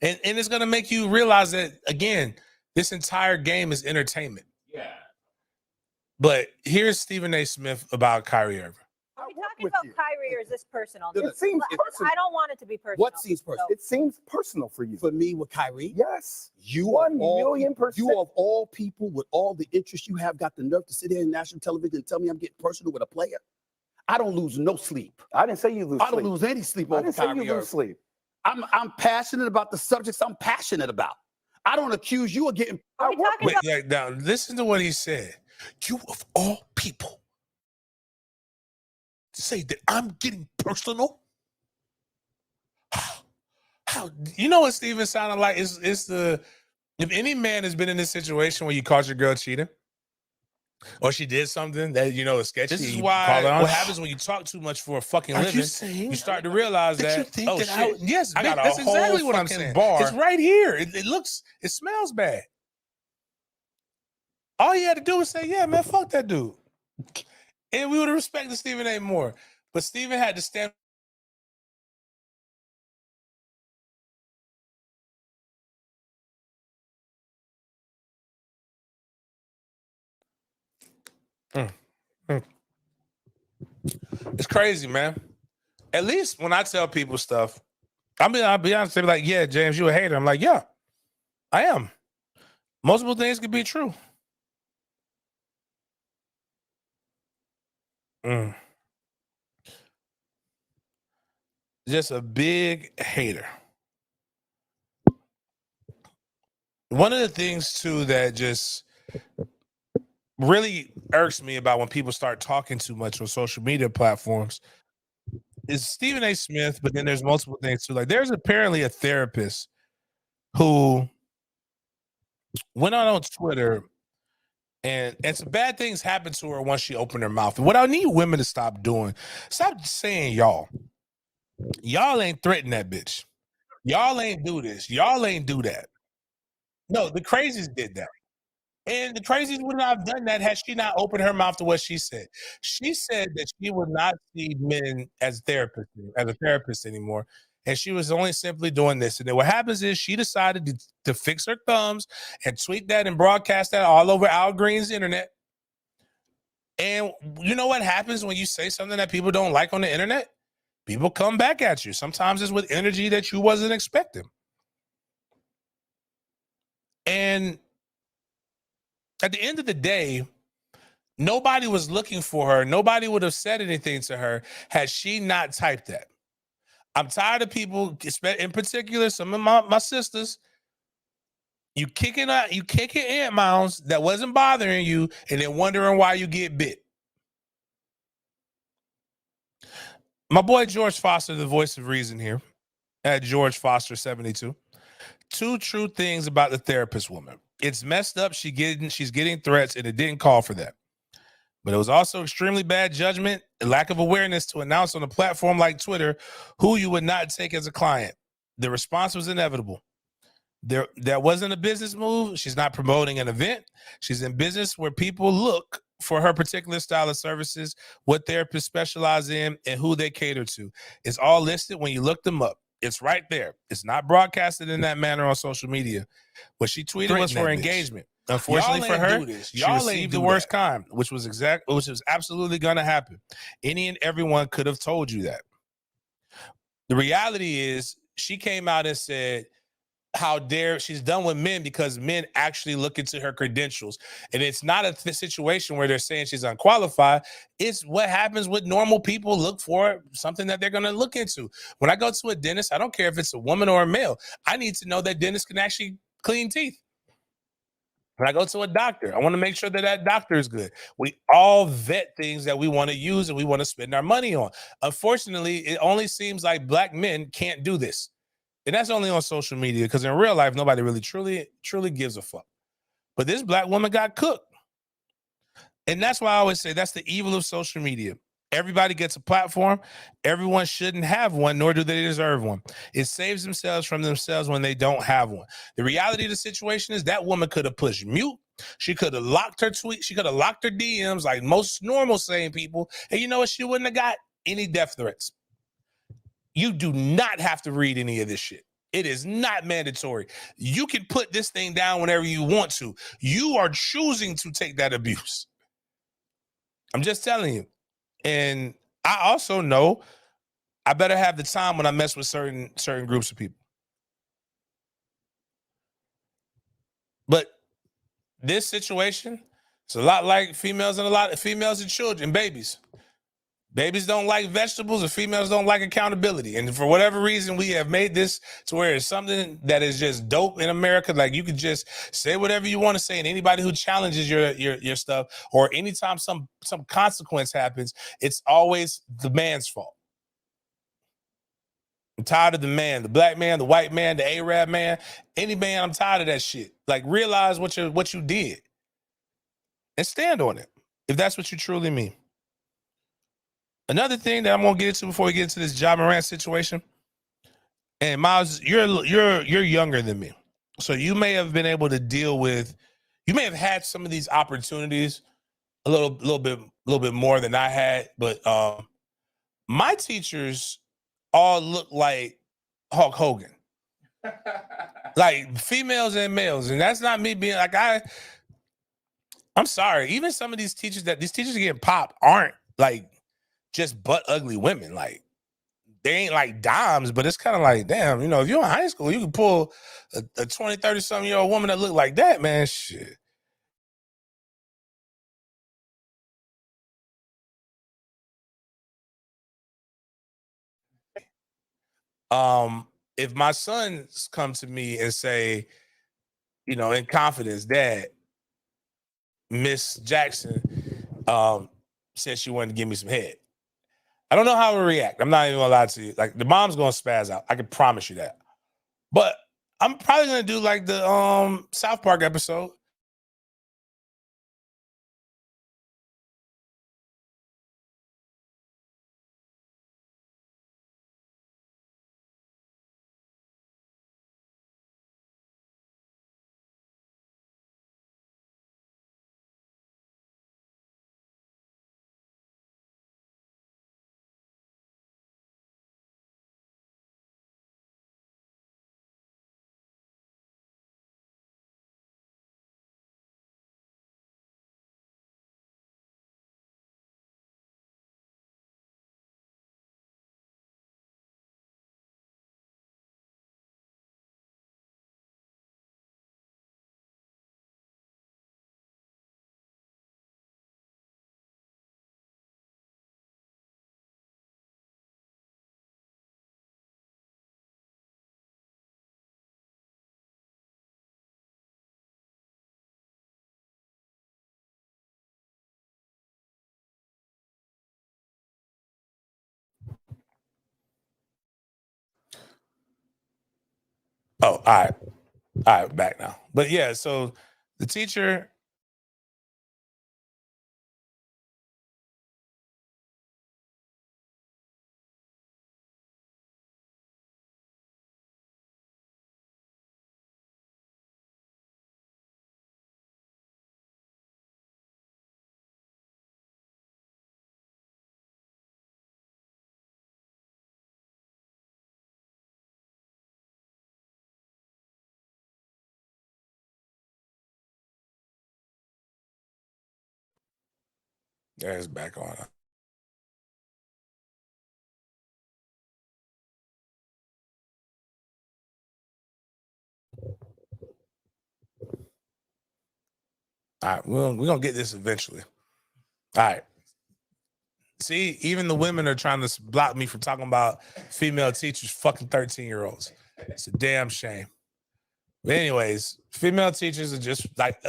And it's going to make you realize that, again, this entire game is entertainment. Yeah. But here's Stephen A. Smith about Kyrie Irving. Are we talking about Kyrie or is this personal? It seems personal. I don't want it to be personal. What seems personal? So. It seems personal for you. For me with Kyrie? Yes. You 1,000,000%. You of all people with all the interest you have got the nerve to sit here in national television and tell me I'm getting personal with a player? I don't lose no sleep. I didn't say you lose sleep. I don't lose any sleep over Kyrie. I didn't say you lose sleep. I'm passionate about the subjects I'm passionate about. I don't accuse you of getting. Wait, now listen to what he said. You of all people say that I'm getting personal? How you know what Steven sounded like? It's the if any man has been in this situation where you caught your girl cheating, or she did something that you know is sketchy. This is why what happens when you talk too much for a fucking living. You start to realize that you think oh that shit, yes, I got that's a whole exactly what I'm fucking saying. bar. It's right here. It smells bad. All you had to do was say, yeah, man, fuck that dude. And we would have respected Stephen A. more. But Stephen had to stand. It's crazy, man. At least when I tell people stuff, I'll be honest, they're like, yeah, James, you a hater. I'm like, yeah, I am. Multiple things could be true. Just a big hater. One of the things too that just really irks me about when people start talking too much on social media platforms is Stephen A. Smith, but then there's multiple things too. Like there's apparently a therapist who went on Twitter and some bad things happened to her once she opened her mouth. And what I need women to stop doing, stop saying y'all. Y'all ain't threaten that bitch. Y'all ain't do this. Y'all ain't do that. No, the crazies did that. And the crazies would not have done that had she not opened her mouth to what she said. She said that she would not see men as a therapist anymore. And she was only simply doing this. And then what happens is she decided to fix her thumbs and tweet that and broadcast that all over Al Green's internet. And you know what happens when you say something that people don't like on the internet? People come back at you. Sometimes it's with energy that you wasn't expecting. And at the end of the day, nobody was looking for her. Nobody would have said anything to her had she not typed that. I'm tired of people, in particular, some of my sisters, you kicking ant mounds that wasn't bothering you and then wondering why you get bit. My boy George Foster, the voice of reason here, at George Foster 72. 2 true things about the therapist woman. It's messed up. She's getting threats, and it didn't call for that. But it was also extremely bad judgment and lack of awareness to announce on a platform like Twitter who you would not take as a client. The response was inevitable. That wasn't a business move. She's not promoting an event. She's in business where people look for her particular style of services, what therapists specialize in, and who they cater to. It's all listed when you look them up. It's right there. It's not broadcasted in that manner on social media. What she tweeted was for engagement. Unfortunately for her, she Y'all received the worst kind, which was absolutely going to happen. Any and everyone could have told you that. The reality is, she came out and said, how dare she's done with men because men actually look into her credentials. And it's not a situation where they're saying she's unqualified. It's what happens with normal people look for something that they're going to look into. When I go to a dentist, I don't care if it's a woman or a male. I need to know that dentist can actually clean teeth. When I go to a doctor, I want to make sure that that doctor is good. We all vet things that we want to use and we want to spend our money on. Unfortunately, it only seems like black men can't do this. And that's only on social media, because in real life, nobody really truly gives a fuck. But this black woman got cooked. And that's why I always say that's the evil of social media. Everybody gets a platform. Everyone shouldn't have one, nor do they deserve one. It saves themselves from themselves when they don't have one. The reality of the situation is that woman could have pushed mute. She could have locked her tweet. She could have locked her DMs like most normal sane people. And you know what? She wouldn't have got any death threats. You do not have to read any of this shit. It is not mandatory. You can put this thing down whenever you want to. You are choosing to take that abuse. I'm just telling you. And I also know I better have the time when I mess with certain groups of people. But this situation, it's a lot like females and children, babies. Babies don't like vegetables, and females don't like accountability. And for whatever reason, we have made this to where it's something that is just dope in America. Like, you could just say whatever you want to say, and anybody who challenges your stuff, or anytime some consequence happens, it's always the man's fault. I'm tired of the man, the black man, the white man, the Arab man, any man. I'm tired of that shit. Like, realize what you did and stand on it if that's what you truly mean. Another thing that I'm gonna get into before we get into this Ja Morant situation, and Miles, you're younger than me, so you may have been able to deal with, you may have had some of these opportunities a little bit more than I had, but my teachers all look like Hulk Hogan, like females and males, and that's not me being like I'm sorry, even some of these teachers getting popped aren't like just butt ugly women, like. They ain't like dimes, but it's kind of like, damn, you know, if you're in high school, you can pull a 20, 30-something year old woman that look like that, man, shit. If my sons come to me and say, you know, in confidence, Dad, Miss Jackson said she wanted to give me some head, I don't know how to react. I'm not even gonna lie to you. Like, the mom's gonna spaz out. I can promise you that. But I'm probably gonna do like the South Park episode. Oh, all right, back now. But yeah, so the teacher There's back on. All right, we're gonna get this eventually. All right. See, even the women are trying to block me from talking about female teachers fucking 13-year-olds. It's a damn shame. But anyways, female teachers are just like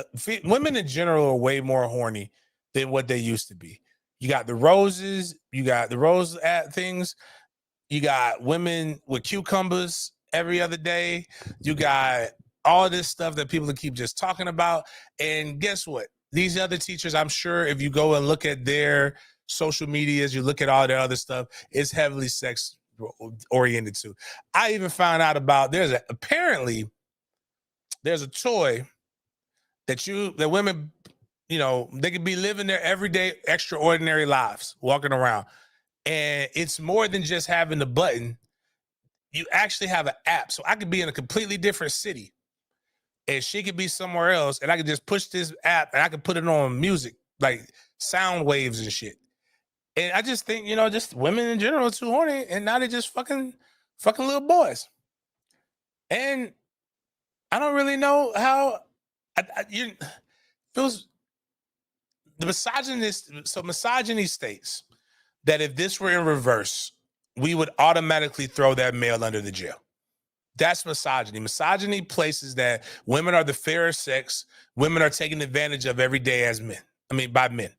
women in general are way more horny than what they used to be. You got the roses, you got the rose at things, you got women with cucumbers every other day, you got all this stuff that people keep just talking about. And guess what? These other teachers, I'm sure if you go and look at their social medias, you look at all their other stuff, it's heavily sex oriented too. I even found out about apparently there's a toy that women, you know, they could be living their everyday extraordinary lives walking around. And it's more than just having the button. You actually have an app. So I could be in a completely different city and she could be somewhere else, and I could just push this app and I could put it on music, like sound waves and shit. And I just think, you know, just women in general are too horny, and now they're just fucking little boys. And I don't really know how feels the misogynist. So misogyny states that if this were in reverse, we would automatically throw that male under the jail. That's misogyny. Misogyny places that women are the fairer sex, women are taken advantage of every day as men. I mean, by men.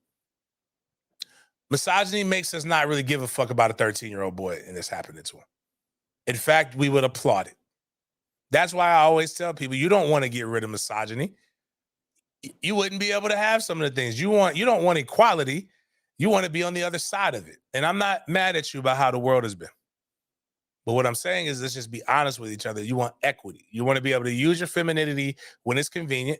Misogyny makes us not really give a fuck about a 13-year-old boy and this happening to him. In fact, we would applaud it. That's why I always tell people, you don't want to get rid of misogyny. You wouldn't be able to have some of the things you want. You don't want equality. You want to be on the other side of it. And I'm not mad at you about how the world has been. But what I'm saying is, let's just be honest with each other. You want equity. You want to be able to use your femininity when it's convenient.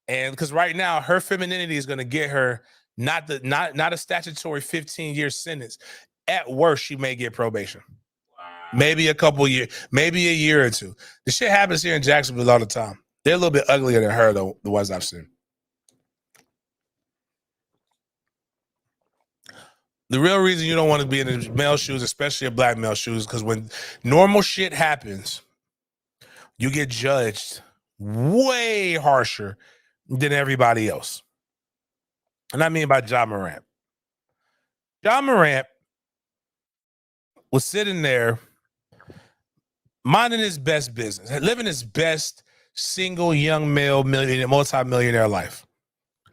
And because right now, her femininity is going to get her not a statutory 15-year sentence. At worst, she may get probation. Maybe a couple years, maybe a year or two. The shit happens here in Jacksonville all the time. They're a little bit uglier than her, though, the ones I've seen. The real reason you don't want to be in the male shoes, especially a black male shoes, because when normal shit happens, you get judged way harsher than everybody else. And I mean by Ja Morant. Ja Morant was sitting there minding his best business, living his best single young male millionaire, multi-millionaire life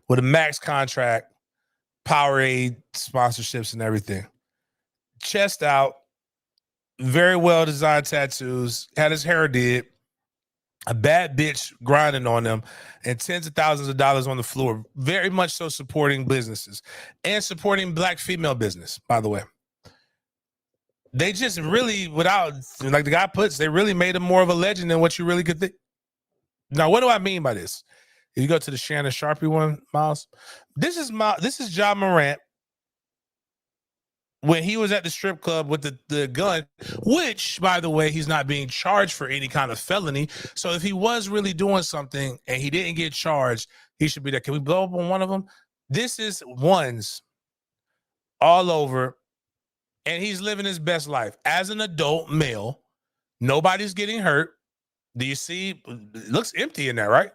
with a max contract, Powerade sponsorships and everything. Chest out, very well designed tattoos, had his hair did, a bad bitch grinding on them, and tens of thousands of dollars on the floor. Very much so supporting businesses and supporting black female business, by the way. They just really, without, like the guy puts, they really made him more of a legend than what you really could think. Now, what do I mean by this? If you go to the Shannon Sharpie one, Miles, this is Ja Morant when he was at the strip club with the gun, which, by the way, he's not being charged for any kind of felony. So if he was really doing something and he didn't get charged, he should be there. Can we blow up on one of them? This is ones all over, and he's living his best life as an adult male. Nobody's getting hurt. Do you see? It looks empty in there, right?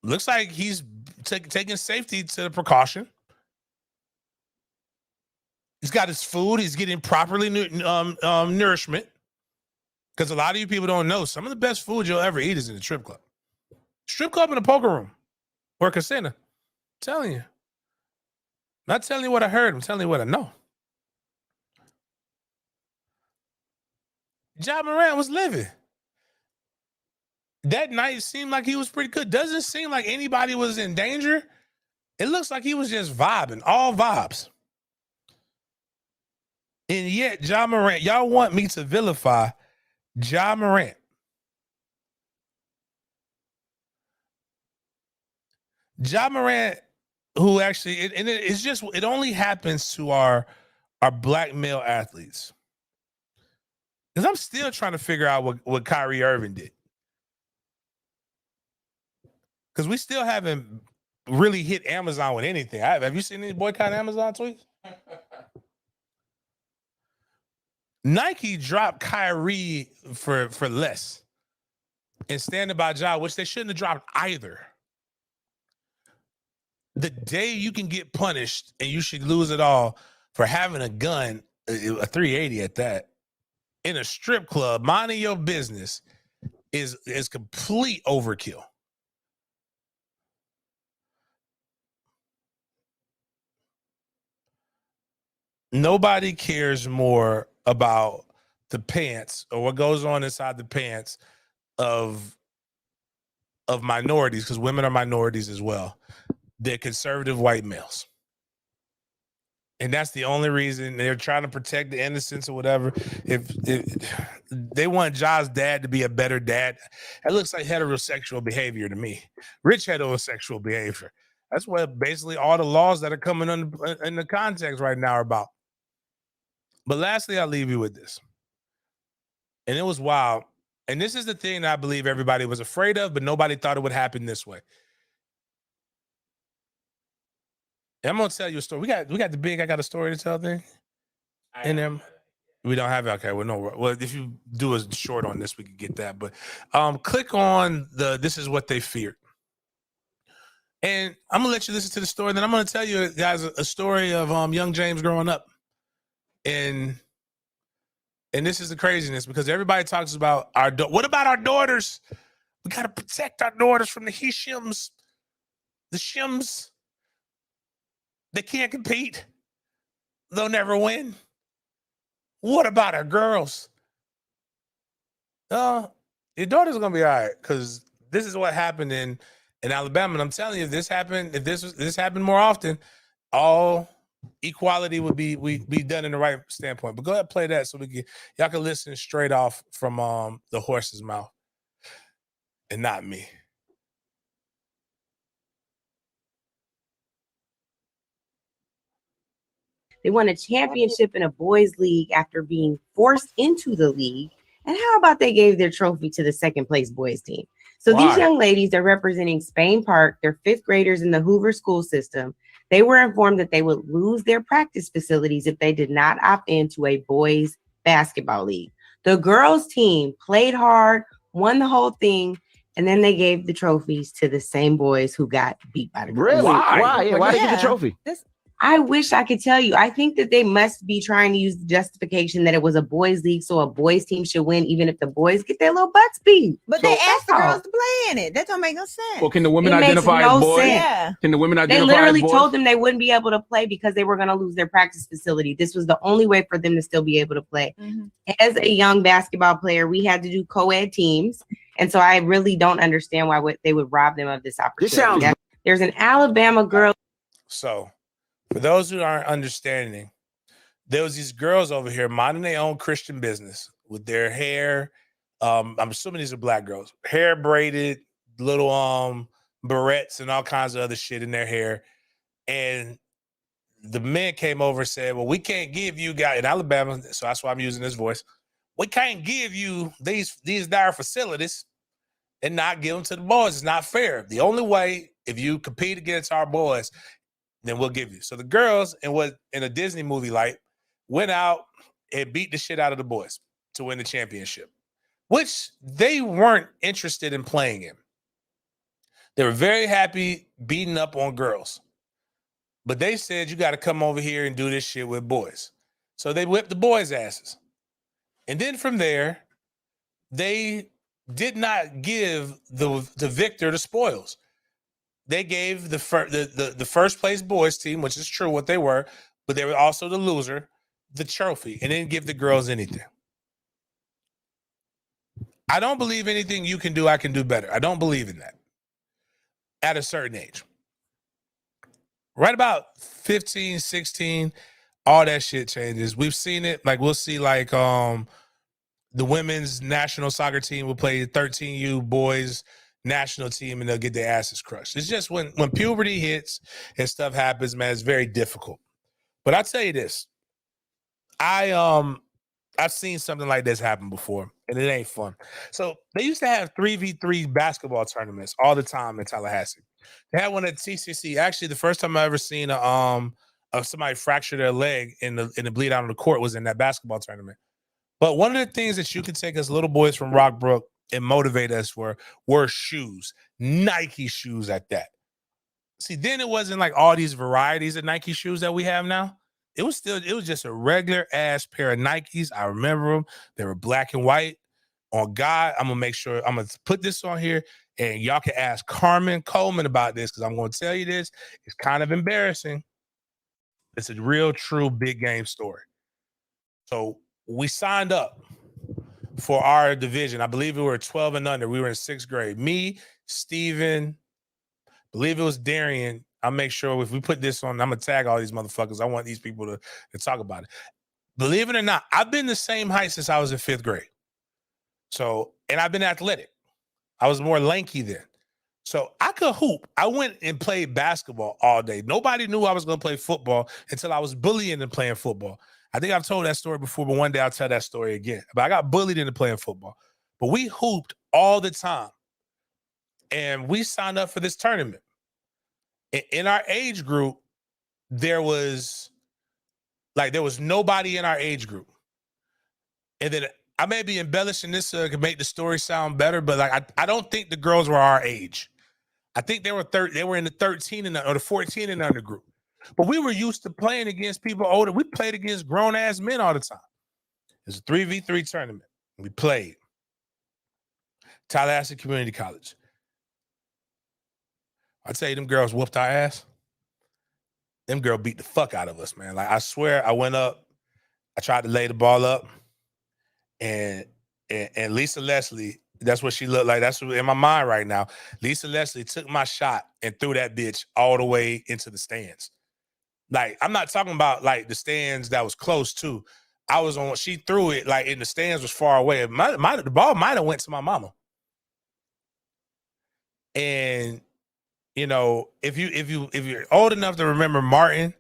Looks like he's taking safety to the precaution. He's got his food. He's getting properly nourishment. Because a lot of you people don't know, some of the best food you'll ever eat is in the strip club. Strip club in a poker room or a casino. I'm telling you. Not telling you what I heard. I'm telling you what I know. Ja Morant was living. That night seemed like he was pretty good. Doesn't seem like anybody was in danger. It looks like he was just vibing, all vibes. And yet, Ja Morant, y'all want me to vilify Ja Morant. Ja Morant, who actually, it's just, it only happens to our black male athletes. Because I'm still trying to figure out what Kyrie Irving did. Because we still haven't really hit Amazon with anything. Have you seen any boycott Amazon tweets? Nike dropped Kyrie for less and standing by Ja, which they shouldn't have dropped either. The day you can get punished and you should lose it all for having a gun, a 380 at that, in a strip club, minding your business is complete overkill. Nobody cares more about the pants or what goes on inside the pants of minorities, because women are minorities as well. They're conservative white males. And that's the only reason they're trying to protect the innocence or whatever. If they want Ja's dad to be a better dad, it looks like heterosexual behavior to me. Rich heterosexual behavior. That's what basically all the laws that are coming in the context right now are about. But lastly, I'll leave you with this. And it was wild. And this is the thing that I believe everybody was afraid of, but nobody thought it would happen this way. And I'm gonna tell you a story. We got the big I got a story to tell thing in them. We don't have it. Okay, well, no. Well, if you do a short on this, we could get that. But click on this is what they feared. And I'm gonna let you listen to the story. Then I'm gonna tell you guys a story of young James growing up. And this is the craziness, because everybody talks about what about our daughters? We gotta protect our daughters from the he-shims, the shims. They can't compete. They'll never win. What about our girls? Your daughter's gonna be all right, because this is what happened in Alabama. And I'm telling you, if this happened more often, all equality would be done in the right standpoint. But go ahead and play that so y'all can listen straight off from the horse's mouth and not me. They won a championship in a boys' league after being forced into the league. And how about they gave their trophy to the second place boys team? So these young ladies are representing Spain Park. They're fifth graders in the Hoover school system. They were informed that they would lose their practice facilities if they did not opt into a boys basketball league. The girls team played hard, won the whole thing, and then they gave the trophies to the same boys who got beat by the girls. Really? Why? Yeah, why did they get the trophy? I wish I could tell you. I think that they must be trying to use the justification that it was a boys' league, so a boys' team should win, even if the boys get their little butts beat. But they asked the girls to play in it. That don't make no sense. Well, can the women identify as boys? Yeah. Can the women identify as boys? They literally told them they wouldn't be able to play because they were going to lose their practice facility. This was the only way for them to still be able to play. Mm-hmm. As a young basketball player, we had to do co-ed teams. And so I really don't understand why they would rob them of this opportunity. There's an Alabama girl. So, for those who aren't understanding, there was these girls over here minding their own Christian business with their hair. I'm assuming these are black girls. Hair braided, little barrettes and all kinds of other shit in their hair. And the men came over and said, well, we can't give you guys in Alabama, so that's why I'm using this voice. We can't give you these dire facilities and not give them to the boys. It's not fair. The only way, if you compete against our boys, then we'll give you. So the girls, in a Disney movie like, went out and beat the shit out of the boys to win the championship, which they weren't interested in playing in. They were very happy beating up on girls. But they said, you got to come over here and do this shit with boys. So they whipped the boys' asses. And then from there, they did not give the victor the spoils. They gave the first place boys team, which is true what they were, but they were also the loser, the trophy, and didn't give the girls anything. I don't believe anything you can do, I can do better. I don't believe in that at a certain age. Right about 15, 16, all that shit changes. We've seen it. Like, we'll see, like, the women's national soccer team will play 13U boys national team and they'll get their asses crushed. It's just when puberty hits and stuff happens, man, it's very difficult. But I'll tell you this. I I've seen something like this happen before, and it ain't fun. So they used to have 3v3 basketball tournaments all the time in Tallahassee. They had one at TCC. Actually, the first time I ever seen somebody fracture their leg in the bleed out on the court was in that basketball tournament. But one of the things that you can take as little boys from Rockbrook and motivate us were shoes, Nike shoes at that. See, then it wasn't like all these varieties of Nike shoes that we have now. It was just a regular ass pair of Nikes. I remember them. They were black and white. On God, I'm gonna put this on here, and y'all can ask Carmen Coleman about this because I'm gonna tell you this. It's kind of embarrassing. It's a real, true big game story. So we signed up for our division. I believe we were 12 and under. We were in 6th grade. Me, Steven, I believe it was Darian. I'll make sure if we put this on, I'm going to tag all these motherfuckers. I want these people to talk about it. Believe it or not, I've been the same height since I was in 5th grade. So, and I've been athletic. I was more lanky then. So I could hoop. I went and played basketball all day. Nobody knew I was going to play football until I was bullying and playing football. I think I've told that story before, but one day I'll tell that story again. But I got bullied into playing football. But we hooped all the time. And we signed up for this tournament. In our age group, there was nobody in our age group. And then I may be embellishing this so it can make the story sound better, but like I don't think the girls were our age. I think they were in the 13 or the 14 and under group. But we were used to playing against people older. We played against grown-ass men all the time. It's a 3v3 tournament. We played. Tallahassee Community College. I tell you, them girls whooped our ass. Them girls beat the fuck out of us, man. Like, I swear, I went up. I tried to lay the ball up. And Lisa Leslie, that's what she looked like. That's what in my mind right now. Lisa Leslie took my shot and threw that bitch all the way into the stands. Like, I'm not talking about like the stands that was close to. She threw it like in the stands was far away. The ball might have went to my mama. And you know, if you're old enough to remember Martin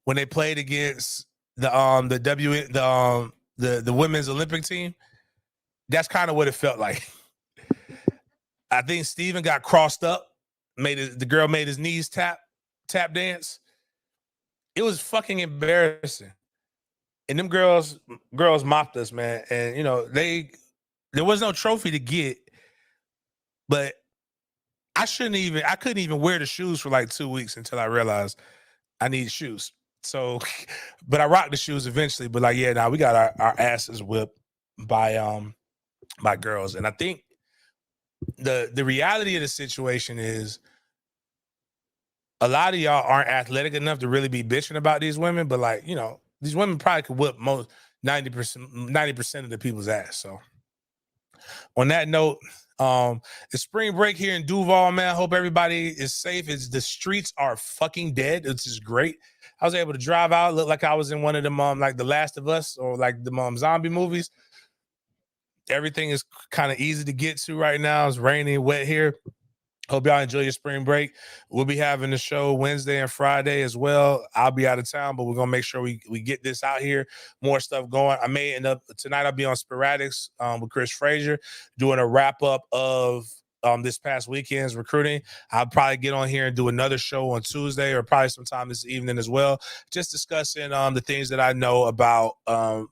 when they played against the women's Olympic team, that's kind of what it felt like. I think Steven got crossed up, the girl made his knees tap dance. It was fucking embarrassing. And them girls mopped us, man. And you know, there was no trophy to get, but I couldn't even wear the shoes for like 2 weeks until I realized I need shoes. So, but I rocked the shoes eventually. But like, yeah, now we got our asses whipped by girls. And I think the reality of the situation is a lot of y'all aren't athletic enough to really be bitching about these women. But like, you know, these women probably could whip most 90% of the people's ass. So on that note, it's spring break here in Duval, man. I hope everybody is safe. The streets are fucking dead. It's just great. I was able to drive out, look like I was in one of them like The Last of Us or like the zombie movies. Everything is kind of easy to get to right now. It's rainy and wet here. Hope y'all enjoy your spring break. We'll be having the show Wednesday and Friday as well. I'll be out of town, but we're going to make sure we get this out here. More stuff going. I may end up tonight. I'll be on Sporadics with Chris Frazier doing a wrap up of this past weekend's recruiting. I'll probably get on here and do another show on Tuesday or probably sometime this evening as well, just discussing the things that I know about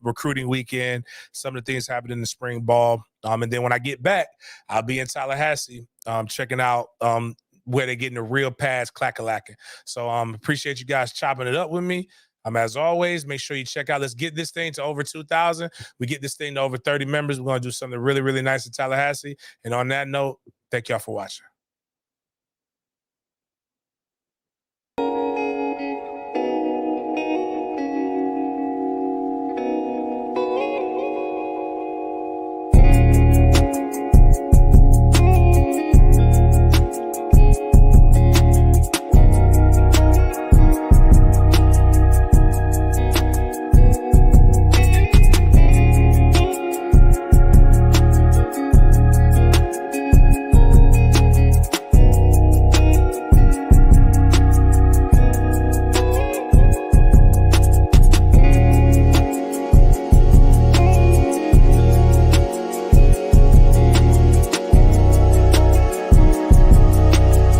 recruiting weekend, some of the things happening in the spring ball. And then when I get back, I'll be in Tallahassee checking out where they're getting the real pads clack-a-lacking. So appreciate you guys chopping it up with me. As always, make sure you check out. Let's get this thing to over 2,000. We get this thing to over 30 members. We're going to do something really, really nice in Tallahassee. And on that note, thank y'all for watching.